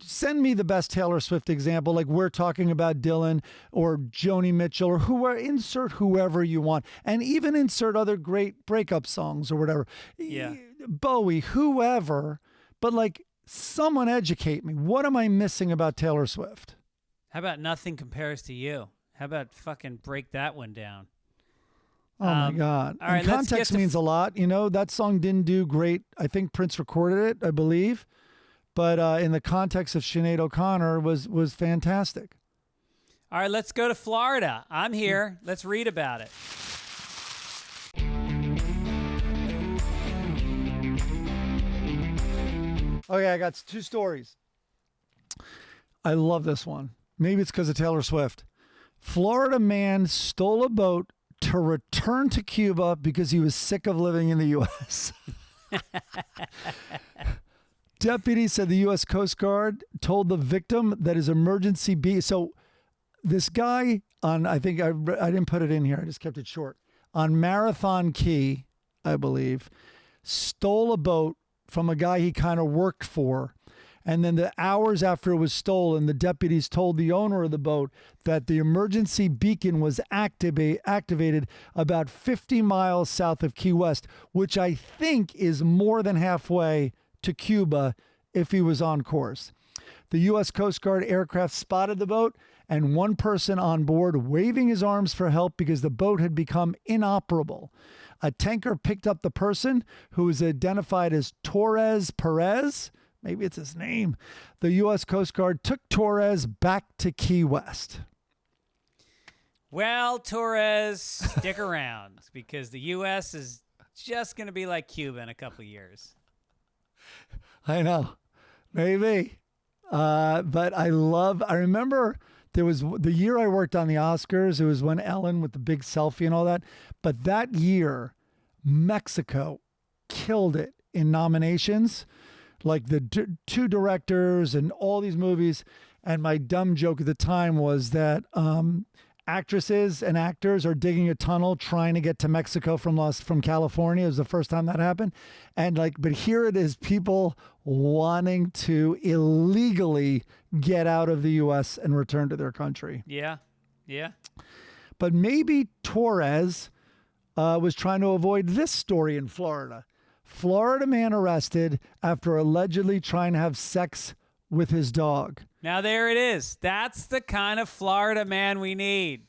Send me the best Taylor Swift example, like we're talking about Dylan or Joni Mitchell or insert whoever you want, and even insert other great breakup songs or whatever.
Yeah.
Bowie, whoever, but someone educate me. What am I missing about Taylor Swift?
How about Nothing Compares to You? How about fucking break that one down?
Oh my God.
All right,
context means a lot. That song didn't do great. I think Prince recorded it, I believe. But in the context of Sinead O'Connor was fantastic.
All right, let's go to Florida. I'm here. Let's read about it.
Okay, I got 2 stories. I love this one. Maybe it's because of Taylor Swift. Florida man stole a boat to return to Cuba because he was sick of living in the U.S. Deputies said the U.S. Coast Guard told the victim that his emergency So this guy I think I didn't put it in here. I just kept it short. On Marathon Key, I believe, stole a boat from a guy he kind of worked for. And then the hours after it was stolen, the deputies told the owner of the boat that the emergency beacon was activated about 50 miles south of Key West, which I think is more than halfway to Cuba if he was on course. The U.S. Coast Guard aircraft spotted the boat and one person on board waving his arms for help because the boat had become inoperable. A tanker picked up the person, who was identified as Torres Perez. Maybe it's his name. The U.S. Coast Guard took Torres back to Key West.
Well, Torres, stick around because the U.S. is just going to be like Cuba in a couple of years.
I know. Maybe. But I remember there was the year I worked on the Oscars. It was when Ellen with the big selfie and all that. But that year, Mexico killed it in nominations. The 2 directors and all these movies. And my dumb joke at the time was that actresses and actors are digging a tunnel trying to get to Mexico from California. It was the first time that happened. And but here it is, people wanting to illegally get out of the U.S. and return to their country.
Yeah. Yeah.
But maybe Torres was trying to avoid this story in Florida. Florida man arrested after allegedly trying to have sex with his dog.
Now there it is. That's the kind of Florida man we need.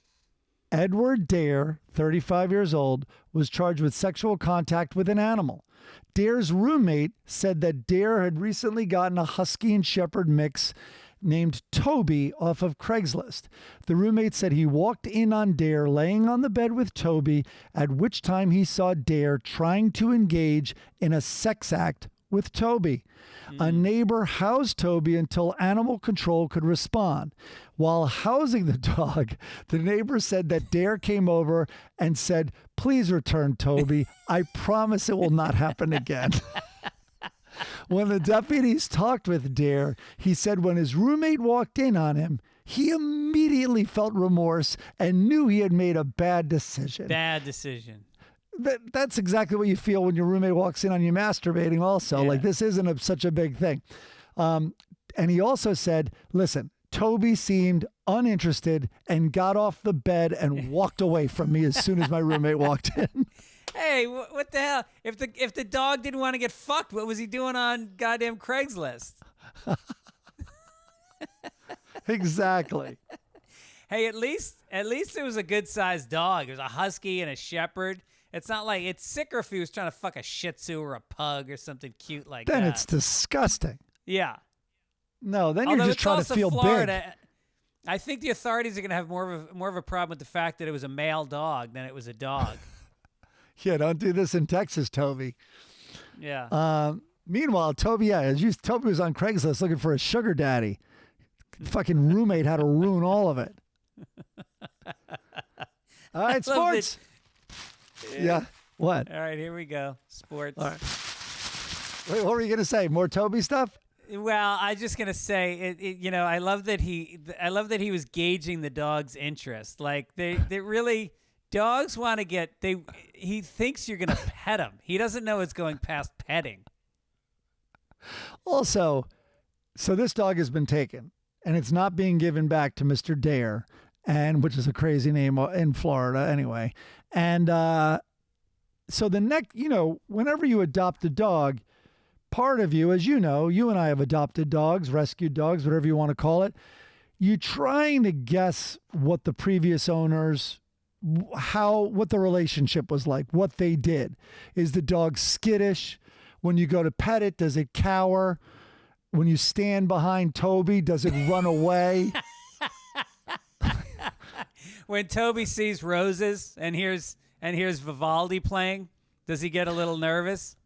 Edward Dare, 35 years old, was charged with sexual contact with an animal. Dare's roommate said that Dare had recently gotten a husky and shepherd mix named Toby off of Craigslist. The roommate said he walked in on Dare laying on the bed with Toby, at which time he saw Dare trying to engage in a sex act with Toby. A neighbor housed Toby until animal control could respond. While housing the dog, the neighbor said that Dare came over and said, "Please return Toby. I promise it will not happen again." When the deputies talked with Dare, he said when his roommate walked in on him, he immediately felt remorse and knew he had made a bad decision.
Bad decision.
That's exactly what you feel when your roommate walks in on you masturbating also.
Yeah.
Like, this isn't such a big thing. And he also said, listen, Toby seemed uninterested and got off the bed and walked away from me as soon as my roommate walked in.
Hey, what the hell? If the dog didn't want to get fucked, what was he doing on goddamn Craigslist?
Exactly.
Hey, at least it was a good-sized dog. It was a husky and a shepherd. It's not like it's sicker if he was trying to fuck a Shih Tzu or a pug or something cute like that.
Then it's disgusting.
Yeah.
No, then
Although
you're just
it's
trying to
also
feel
Florida,
big.
I think the authorities are going to have more of a problem with the fact that it was a male dog than it was a dog.
Yeah, don't do this in Texas, Toby.
Yeah.
Meanwhile, Toby was on Craigslist looking for a sugar daddy. Fucking roommate had to ruin all of it. All right, sports. Yeah. What?
All right, here we go. Sports.
All right. Wait, what were you going to say? More Toby stuff?
Well, I'm just gonna say, I love that he was gauging the dog's interest. Like they really, dogs want to get. He thinks you're gonna pet him. He doesn't know it's going past petting.
Also, so this dog has been taken, and it's not being given back to Mr. Dare, which is a crazy name in Florida anyway. And so whenever you adopt a dog, part of you, as you know, you and I have adopted dogs, rescued dogs, whatever you want to call it. You're trying to guess what the previous owners, what the relationship was like, what they did. Is the dog skittish? When you go to pet it, does it cower? When you stand behind Toby, does it run away?
When Toby sees roses and hears Vivaldi playing, does he get a little nervous?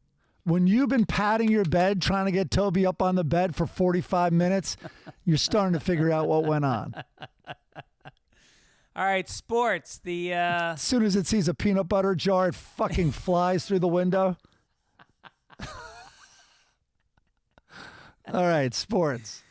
When you've been patting your bed, trying to get Toby up on the bed for 45 minutes, you're starting to figure out what went on.
All right, sports.
As soon as it sees a peanut butter jar, it fucking flies through the window. All right, sports.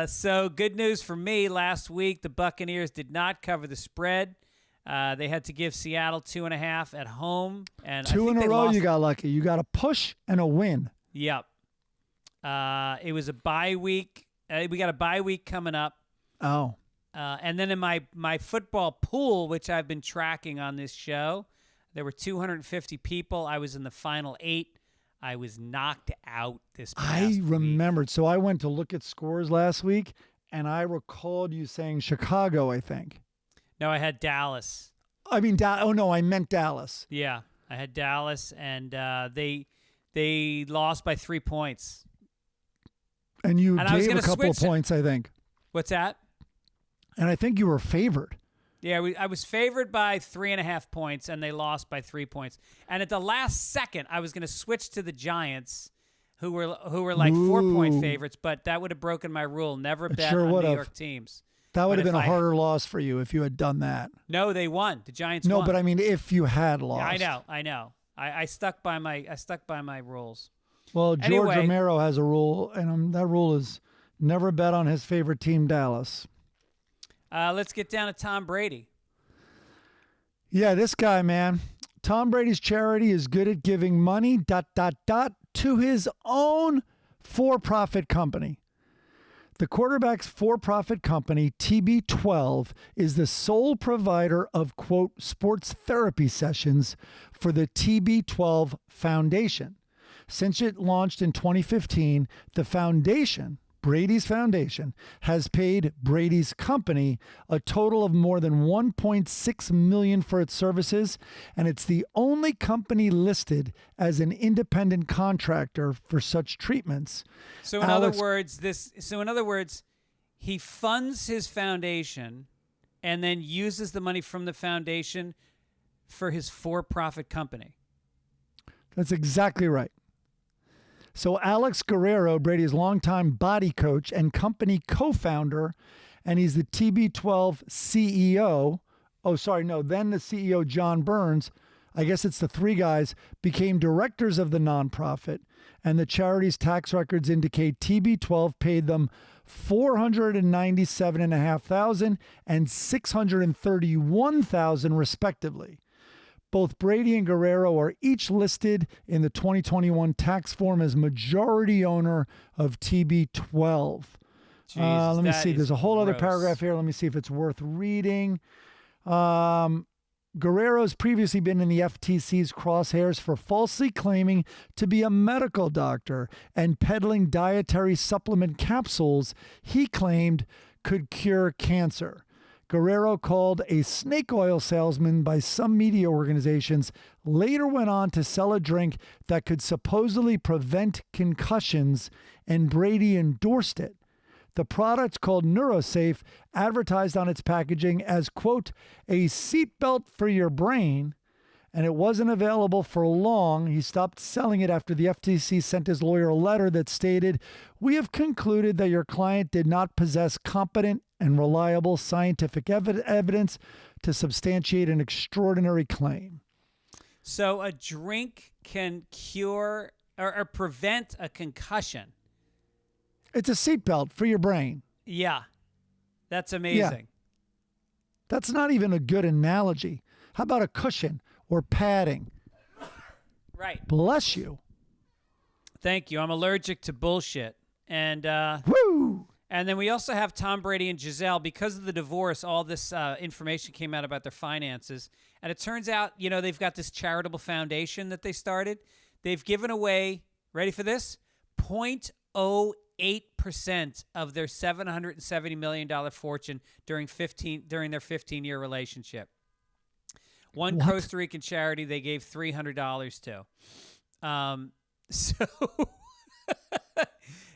So good news for me. Last week, the Buccaneers did not cover the spread. They had to give Seattle 2.5 at home, and
Two in a row. You got lucky. You got a push and a win.
Yep. It was a bye week. We got a bye week coming up.
Oh.
And then in my football pool, which I've been tracking on this show, there were 250 people. I was in the final 8. I was knocked out this past week.
Remembered. So I went to look at scores last week, and I recalled you saying Chicago, I think.
No, I had Dallas.
I mean, I meant Dallas.
Yeah, I had Dallas, and they lost by 3 points.
And you gave a couple of points, I think.
What's that?
And I think you were favored.
Yeah, I was favored by 3.5 points, and they lost by 3 points. And at the last second, I was going to switch to the Giants, who were like 4-point favorites, but that would have broken my rule. Never bet on New York teams.
That would have been a harder loss for you if you had done that.
No, they won. The Giants won.
No, but I mean, if you had lost.
Yeah, I know. I stuck by my rules.
Well, George
Anyway.
Romero has a rule, and that rule is never bet on his favorite team, Dallas.
Let's get down to Tom Brady.
Yeah, this guy, man. Tom Brady's charity is good at giving money, ... to his own for-profit company. The quarterback's for-profit company, TB12, is the sole provider of, quote, sports therapy sessions for the TB12 Foundation. Since it launched in 2015, the foundation, Brady's Foundation, has paid Brady's company a total of more than $1.6 million for its services, and it's the only company listed as an independent contractor for such treatments.
So in other words, he funds his foundation and then uses the money from the foundation for his for-profit company.
That's exactly right. So Alex Guerrero, Brady's longtime body coach and company co-founder, and he's the TB12 CEO. Then the CEO, John Burns, I guess it's the three guys, became directors of the nonprofit, and the charity's tax records indicate TB12 paid them $497,500 and $631,000 respectively. Both Brady and Guerrero are each listed in the 2021 tax form as majority owner of TB12. Let me see. There's a whole other paragraph here. Let me see if it's worth reading. Guerrero's previously been in the FTC's crosshairs for falsely claiming to be a medical doctor and peddling dietary supplement capsules he claimed could cure cancer. Guerrero, called a snake oil salesman by some media organizations, later went on to sell a drink that could supposedly prevent concussions, and Brady endorsed it. The product, called NeuroSafe, advertised on its packaging as, quote, a seatbelt for your brain, and it wasn't available for long. He stopped selling it after the FTC sent his lawyer a letter that stated, we have concluded that your client did not possess competent and reliable scientific evidence to substantiate an extraordinary claim.
So a drink can cure or prevent a concussion.
It's a seatbelt for your brain.
Yeah, that's amazing.
Yeah. That's not even a good analogy. How about a cushion or padding?
Right.
Bless you.
Thank you. I'm allergic to bullshit. And
woo!
And then we also have Tom Brady and Giselle. Because of the divorce, all this information came out about their finances. And it turns out, they've got this charitable foundation that they started. They've given away, ready for this? 0.08% of their $770 million fortune during their 15-year relationship. One
What?
Costa Rican charity they gave $300 to.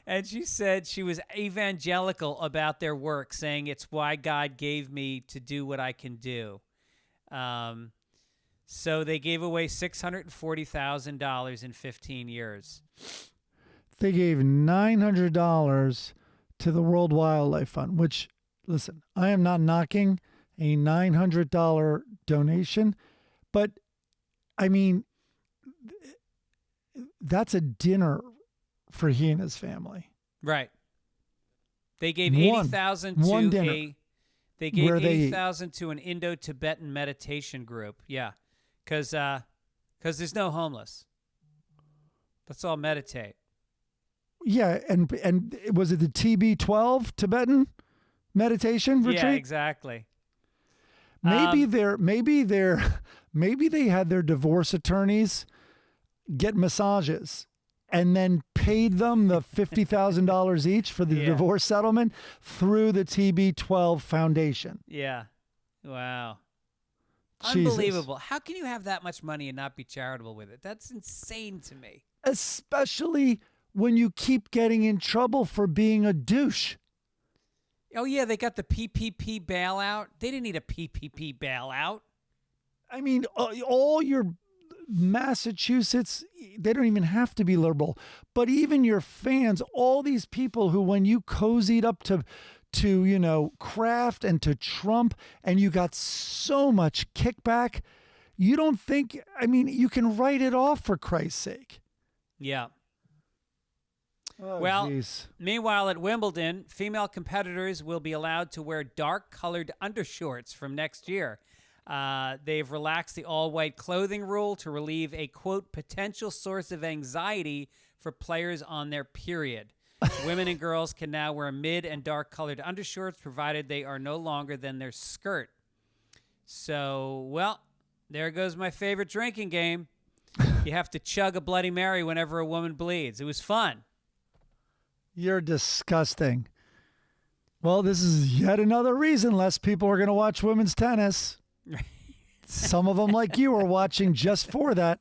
And she said she was evangelical about their work, saying it's why God gave me to do what I can do. So they gave away $640,000 in 15 years.
They gave $900 to the World Wildlife Fund, which, listen, I am not knocking a $900 donation, but I mean, that's a dinner for he and his family.
Right. They gave
One
$80,000
dinner.
They gave
Where they
$80,000 to an Indo-Tibetan meditation group. Yeah, because there's no homeless. Let's all meditate.
Yeah, and was it the TB12 Tibetan meditation retreat?
Yeah, exactly.
Maybe they had their divorce attorneys get massages and then paid them the $50,000 each for the divorce settlement through the TB12 Foundation.
Yeah. Wow.
Jesus.
Unbelievable. How can you have that much money and not be charitable with it? That's insane to me.
Especially when you keep getting in trouble for being a douche.
Oh, yeah, they got the PPP bailout. They didn't need a PPP bailout.
I mean, all your Massachusetts, they don't even have to be liberal, but even your fans, all these people who, when you cozied up to Kraft and to Trump and you got so much kickback, You don't think, I mean, you can write it off for Christ's sake.
Yeah.
Oh,
well,
geez.
Meanwhile, at Wimbledon, female competitors will be allowed to wear dark-colored undershorts from next year. They've relaxed the all-white clothing rule to relieve a, quote, potential source of anxiety for players on their period. Women and girls can now wear mid and dark-colored undershorts, provided they are no longer than their skirt. So, well, there goes my favorite drinking game. You have to chug a Bloody Mary whenever a woman bleeds. It was fun.
You're disgusting. Well, this is yet another reason less people are going to watch women's tennis. Some of them, like you, are watching just for that.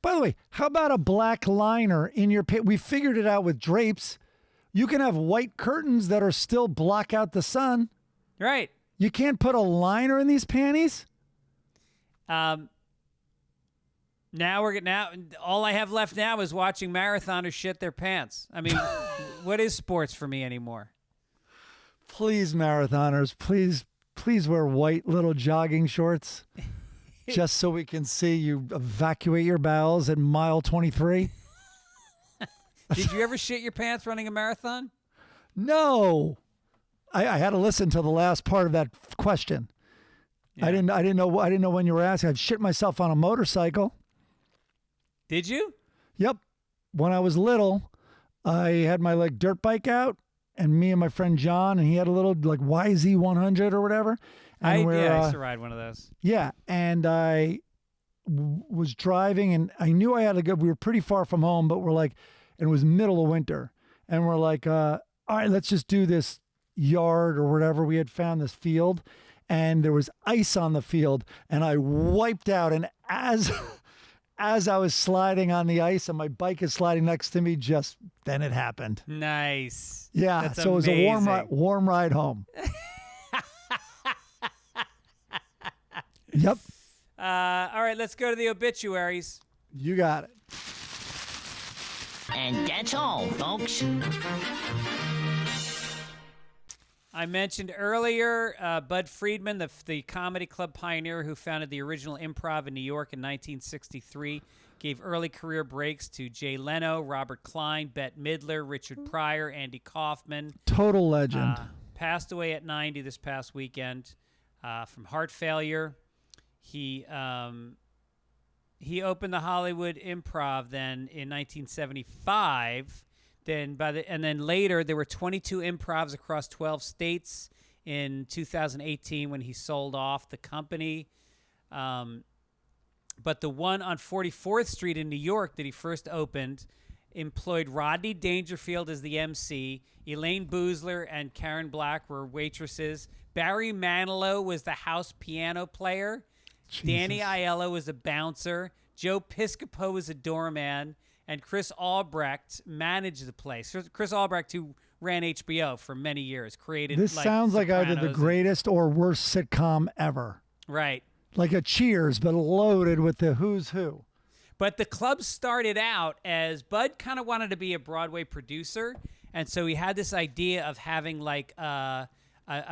By the way, how about a black liner in your pants? We figured it out with drapes. You can have white curtains that are still block out the sun.
Right.
You can't put a liner in these panties?
Now all I have left now is watching marathoners shit their pants. I mean, what is sports for me anymore?
Please, marathoners, please wear white little jogging shorts just so we can see you evacuate your bowels at mile 23.
Did you ever shit your pants running a marathon?
No. I had to listen to the last part of that question. Yeah. I didn't know when you were asking. I've shit myself on a motorcycle.
Did you?
Yep. When I was little, I had my dirt bike out, and me and my friend John, and he had a little YZ100 or whatever. And
I used to ride one of those.
Yeah, and I was driving, and I knew I had to go. We were pretty far from home, but and it was middle of winter, and we're like, all right, let's just do this yard or whatever. We had found this field, and there was ice on the field, and I wiped out, and as I was sliding on the ice and my bike is sliding next to me, just then it happened.
Nice.
Yeah.
That's
so
amazing.
It was a warm ride home. Yep.
All right, let's go to the obituaries.
You got it.
And that's all, folks.
I mentioned earlier Bud Friedman, the comedy club pioneer who founded the original Improv in New York in 1963, gave early career breaks to Jay Leno, Robert Klein, Bette Midler, Richard Pryor, Andy Kaufman.
Total legend.
Passed away at 90 this past weekend from heart failure. He opened the Hollywood Improv then in 1975. And then later, there were 22 improvs across 12 states in 2018 when he sold off the company. But the one on 44th Street in New York that he first opened employed Rodney Dangerfield as the MC. Elaine Boozler and Karen Black were waitresses. Barry Manilow was the house piano player. Jesus. Danny Aiello was a bouncer. Joe Piscopo was a doorman. And Chris Albrecht managed the place. Chris Albrecht, who ran HBO for many years, created.
This sounds like either the greatest or worst sitcom ever.
Right.
Like a Cheers, but loaded with the who's who.
But the club started out as Bud kind of wanted to be a Broadway producer, and so he had this idea of having a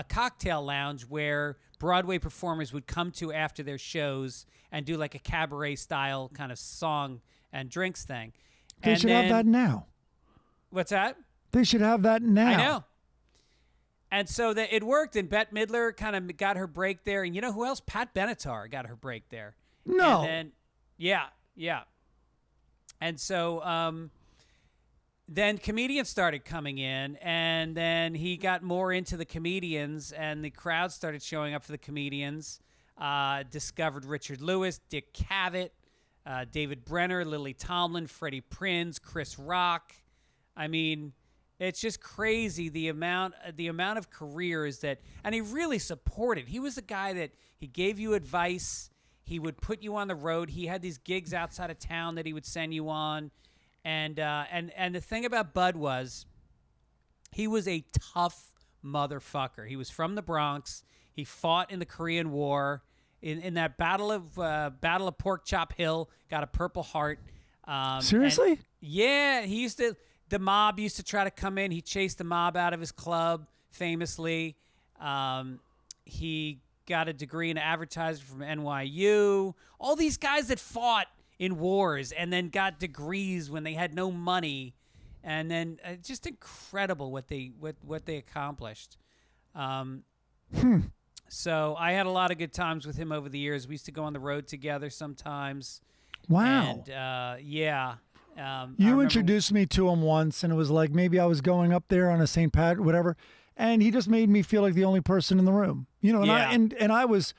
cocktail lounge where Broadway performers would come to after their shows and do a cabaret style kind of song and drinks thing.
They should have that now.
What's that?
They should have that now.
I know. And so it worked, and Bette Midler kind of got her break there. And you know who else? Pat Benatar got her break there.
No.
And then, yeah. And so then comedians started coming in, and then he got more into the comedians, and the crowd started showing up for the comedians. Discovered Richard Lewis, Dick Cavett, David Brenner, Lily Tomlin, Freddie Prinze, Chris Rock. I mean, it's just crazy the amount of careers that, and he really supported. He was a guy that he gave you advice. He would put you on the road. He had these gigs outside of town that he would send you on, and the thing about Bud was, he was a tough motherfucker. He was from the Bronx. He fought in the Korean War. In that Battle of Pork Chop Hill, got a Purple Heart.
Seriously?
Yeah, the mob used to try to come in. He chased the mob out of his club, famously. He got a degree in advertising from NYU. All these guys that fought in wars and then got degrees when they had no money, and then just incredible what they accomplished. So I had a lot of good times with him over the years. We used to go on the road together sometimes.
Wow.
And yeah.
You introduced me to him once, and it was like maybe I was going up there on a St. Pat, whatever, and he just made me feel like the only person in the room. You know, and I was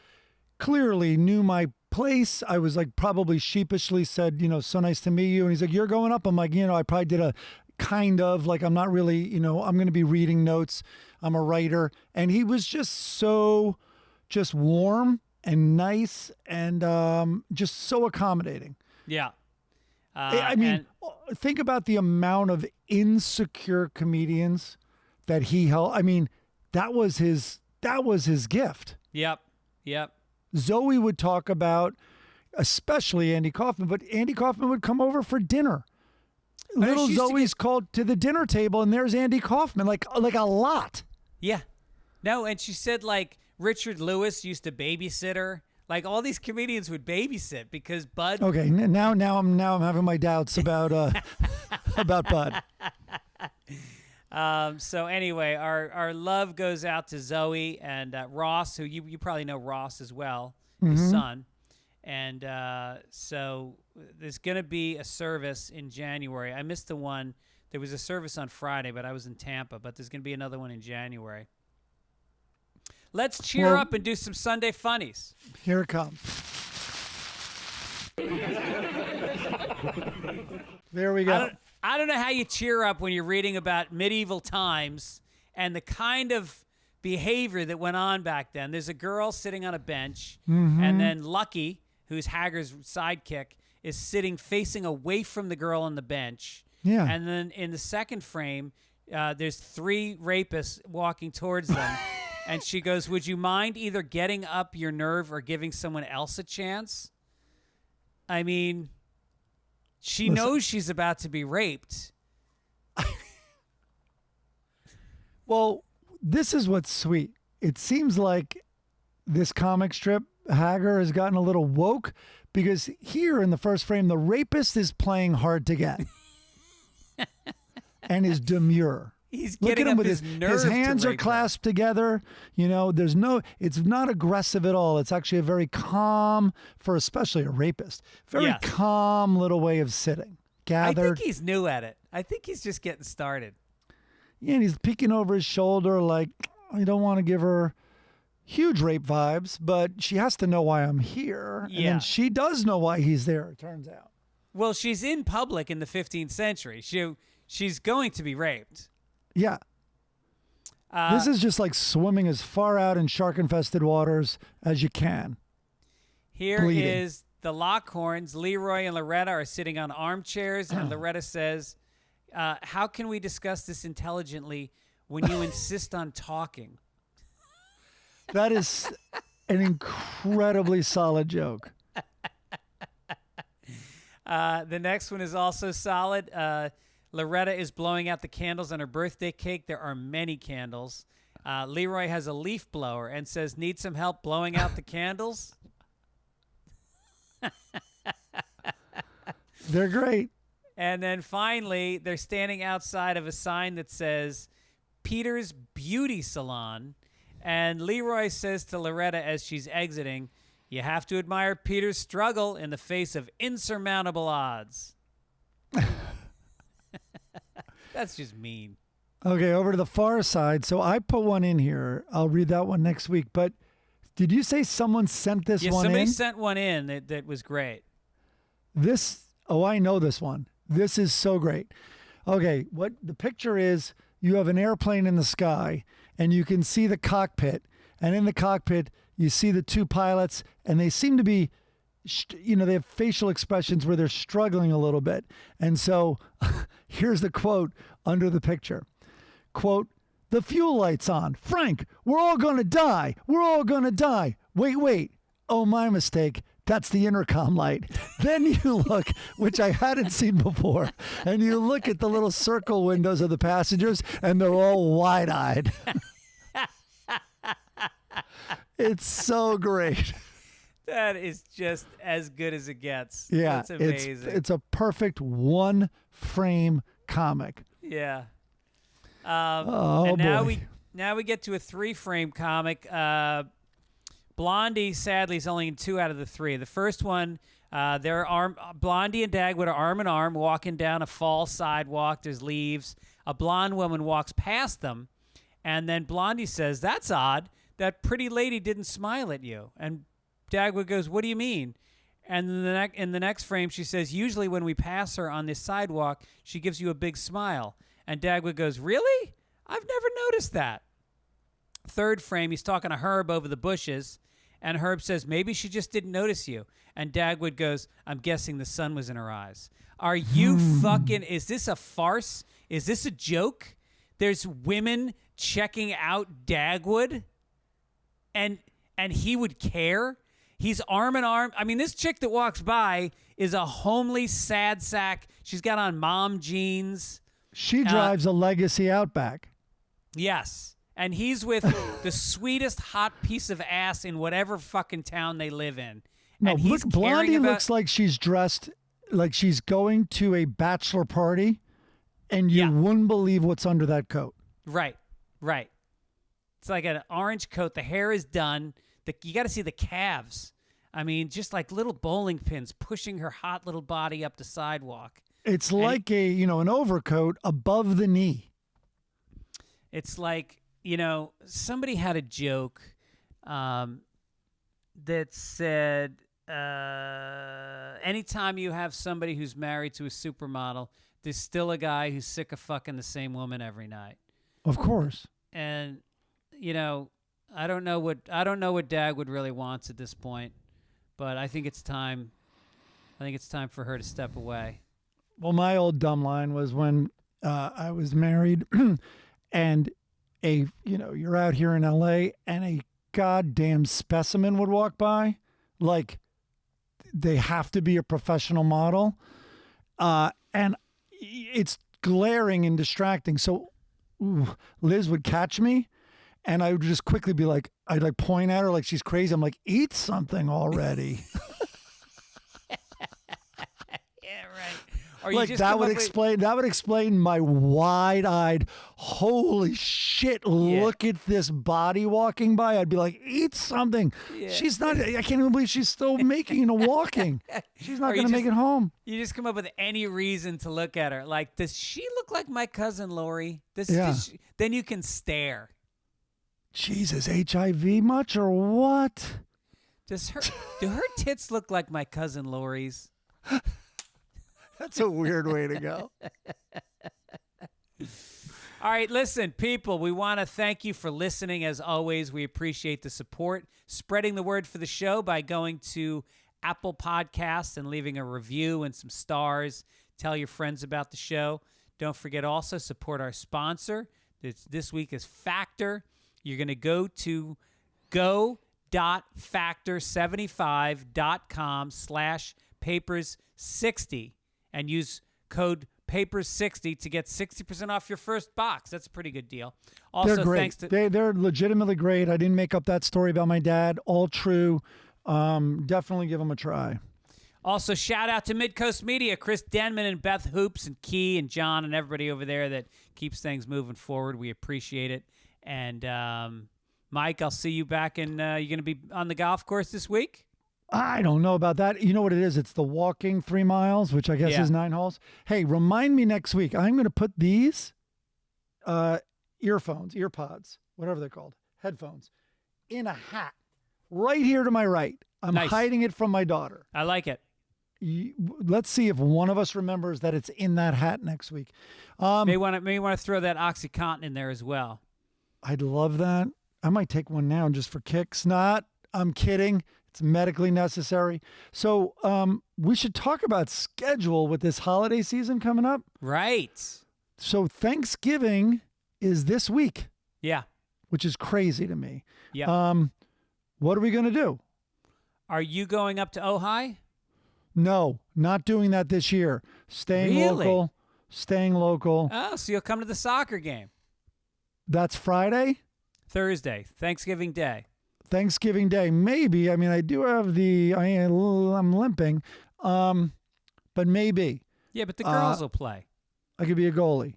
clearly knew my place. I was like probably sheepishly said, you know, so nice to meet you. And he's like, you're going up. I'm like, you know, I probably did a kind of like, I'm not really, you know, I'm going to be reading notes. I'm a writer. And he was just so just warm and nice and just so accommodating.
Yeah.
I mean, think about the amount of insecure comedians that he held. I mean, that was his gift.
Yep.
Zoe would talk about, especially Andy Kaufman, but Andy Kaufman would come over for dinner. Little Zoe's called to the dinner table, and there's Andy Kaufman, like a lot.
Yeah. No, and she said like Richard Lewis used to babysit her. Like all these comedians would babysit because Bud.
Okay, now I'm having my doubts about about Bud.
So anyway, our love goes out to Zoe and Ross, who you probably know Ross as well, his son. And so there's going to be a service in January. I missed the one. There was a service on Friday, but I was in Tampa. But there's going to be another one in January. Let's cheer up and do some Sunday funnies.
Here it comes. There we go.
I don't know how you cheer up when you're reading about medieval times and the kind of behavior that went on back then. There's a girl sitting on a bench, and then Lucky, who's Hager's sidekick, is sitting facing away from the girl on the bench.
Yeah.
And then in the second frame, there's 3 rapists walking towards them. And she goes, would you mind either getting up your nerve or giving someone else a chance? I mean, she knows she's about to be raped.
Well, this is what's sweet. It seems like this comic strip, Hager, has gotten a little woke because here in the first frame, the rapist is playing hard to get and is demure.
He's getting up his nerve.
His hands are clasped together. You know, it's not aggressive at all. It's actually a very calm, for especially a rapist, very calm little way of sitting. Gathered.
I think he's new at it. I think he's just getting started.
Yeah, and he's peeking over his shoulder like, I don't want to give her huge rape vibes, but she has to know why I'm here.
Yeah.
And then she does know why he's there, it turns out.
Well, she's in public in the 15th century. She's going to be raped.
Yeah. This is just like swimming as far out in shark-infested waters as you can.
Here is the Lockhorns. Leroy and Loretta are sitting on armchairs, and Loretta says, how can we discuss this intelligently when you insist on talking?
That is an incredibly solid joke.
The next one is also solid. Loretta is blowing out the candles on her birthday cake. There are many candles. Leroy has a leaf blower and says, need some help blowing out the candles?
They're great.
And then finally, they're standing outside of a sign that says, Peter's Beauty Salon. And Leroy says to Loretta as she's exiting, you have to admire Peter's struggle in the face of insurmountable odds. That's just mean.
Okay, over to the far side. So I put one in here. I'll read that one next week. But did you say someone sent this one in?
Yeah, somebody sent one in that was great.
I know this one. This is so great. Okay, what the picture is, you have an airplane in the sky, and you can see the cockpit. And in the cockpit, you see the 2 pilots, and they seem to be, they have facial expressions where they're struggling a little bit. And so here's the quote under the picture. Quote, the fuel light's on. Frank, we're all going to die. We're all going to die. Wait. Oh, my mistake. That's the intercom light. Then you look, which I hadn't seen before, and you look at the little circle windows of the passengers, and they're all wide-eyed. It's so great.
That is just as good as it gets.
Yeah,
That's amazing.
it's a perfect one frame comic.
Yeah.
Oh,
and
boy.
now we get to a 3-frame comic. Blondie, sadly, is only in 2 out of the 3. The first one, Blondie and Dagwood are arm in arm walking down a fall sidewalk. There's leaves. A blonde woman walks past them, and then Blondie says, "That's odd. That pretty lady didn't smile at you." And Dagwood goes, "What do you mean?" And in the next frame, she says, "Usually when we pass her on this sidewalk, she gives you a big smile." And Dagwood goes, "Really? I've never noticed that." Third frame, he's talking to Herb over the bushes, and Herb says, "Maybe she just didn't notice you." And Dagwood goes, "I'm guessing the sun was in her eyes." Are you fucking, is this a farce? Is this a joke? There's women checking out Dagwood, and he would care? He's arm in arm. I mean, this chick that walks by is a homely sad sack. She's got on mom jeans.
She drives a Legacy Outback.
Yes. And he's with the sweetest hot piece of ass in whatever fucking town they live in.
No,
and he's
look, Blondie
caring about,
looks like she's dressed like she's going to a bachelor party, and you wouldn't believe what's under that coat.
Right. It's like an orange coat. The hair is done. You got to see the calves. I mean, just like little bowling pins pushing her hot little body up the sidewalk.
It's like an overcoat above the knee.
It's like, somebody had a joke that said, anytime you have somebody who's married to a supermodel, there's still a guy who's sick of fucking the same woman every night.
Of course.
And, I don't know what Dagwood really wants at this point, but I think it's time. I think it's time for her to step away.
Well, my old dumb line was when I was married, and you're out here in LA, and a goddamn specimen would walk by, like they have to be a professional model, and it's glaring and distracting. So Liz would catch me. And I would just quickly be like, I'd like point at her like she's crazy. I'm like, eat something already.
Yeah, right. Or
like that would explain my wide-eyed, holy shit, look at this body walking by. I'd be like, eat something. Yeah. She's not, I can't even believe she's still making and walking. She's not going to make it home.
You just come up with any reason to look at her. Like, does she look like my cousin Lori? Then you can stare.
Jesus, HIV much or what?
Do her tits look like my cousin Lori's?
That's a weird way to go.
All right, listen, people, we want to thank you for listening. As always, we appreciate the support. Spreading the word for the show by going to Apple Podcasts and leaving a review and some stars. Tell your friends about the show. Don't forget also support our sponsor. This week is Factor. You're going to go to go.factor75.com/papers60 and use code papers60 to get 60% off your first box. That's a pretty good deal. Also,
they're great. They're legitimately great. I didn't make up that story about my dad. All true. Definitely give them a try.
Also, shout out to Midcoast Media, Chris Denman and Beth Hoops and Key and John and everybody over there that keeps things moving forward. We appreciate it. And Mike, I'll see you back in. You're going to be on the golf course this week?
I don't know about that. You know what it is? It's the walking 3 miles, which I guess is 9 holes. Hey, remind me next week. I'm going to put these earpods, whatever they're called, headphones, in a hat right here to my right. I'm hiding it from my daughter.
I like it.
Let's see if one of us remembers that it's in that hat next week.
May want to throw that OxyContin in there as well.
I'd love that. I might take one now just for kicks. I'm kidding. It's medically necessary. So we should talk about schedule with this holiday season coming up.
Right.
So Thanksgiving is this week.
Yeah.
Which is crazy to me.
Yeah.
What are we going to do?
Are you going up to Ojai?
No, not doing that this year. Staying local.
Oh, so you'll come to the soccer game.
That's Friday?
Thursday, Thanksgiving Day.
Thanksgiving Day, maybe. I mean, I do have I'm limping, but maybe.
Yeah, but the girls will play.
I could be a goalie.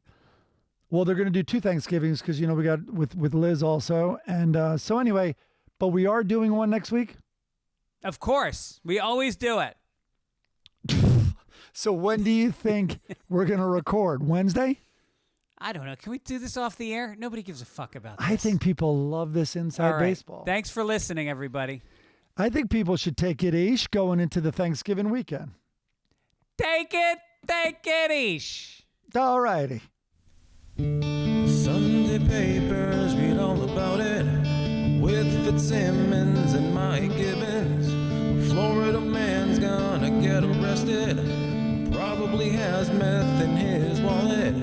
Well, they're going to do 2 Thanksgivings because, you know, we got with Liz also. And so anyway, but we are doing one next week.
Of course. We always do it.
So when do you think we're going to record? Wednesday?
I don't know. Can we do this off the air? Nobody gives a fuck about this.
I think people love this inside baseball.
Thanks for listening, everybody.
I think people should take it ish going into the Thanksgiving weekend.
Take it ish.
All righty.
Sunday papers read all about it with Fitzsimmons and Mike Gibbons. A Florida man's gonna get arrested. Probably has meth in his wallet.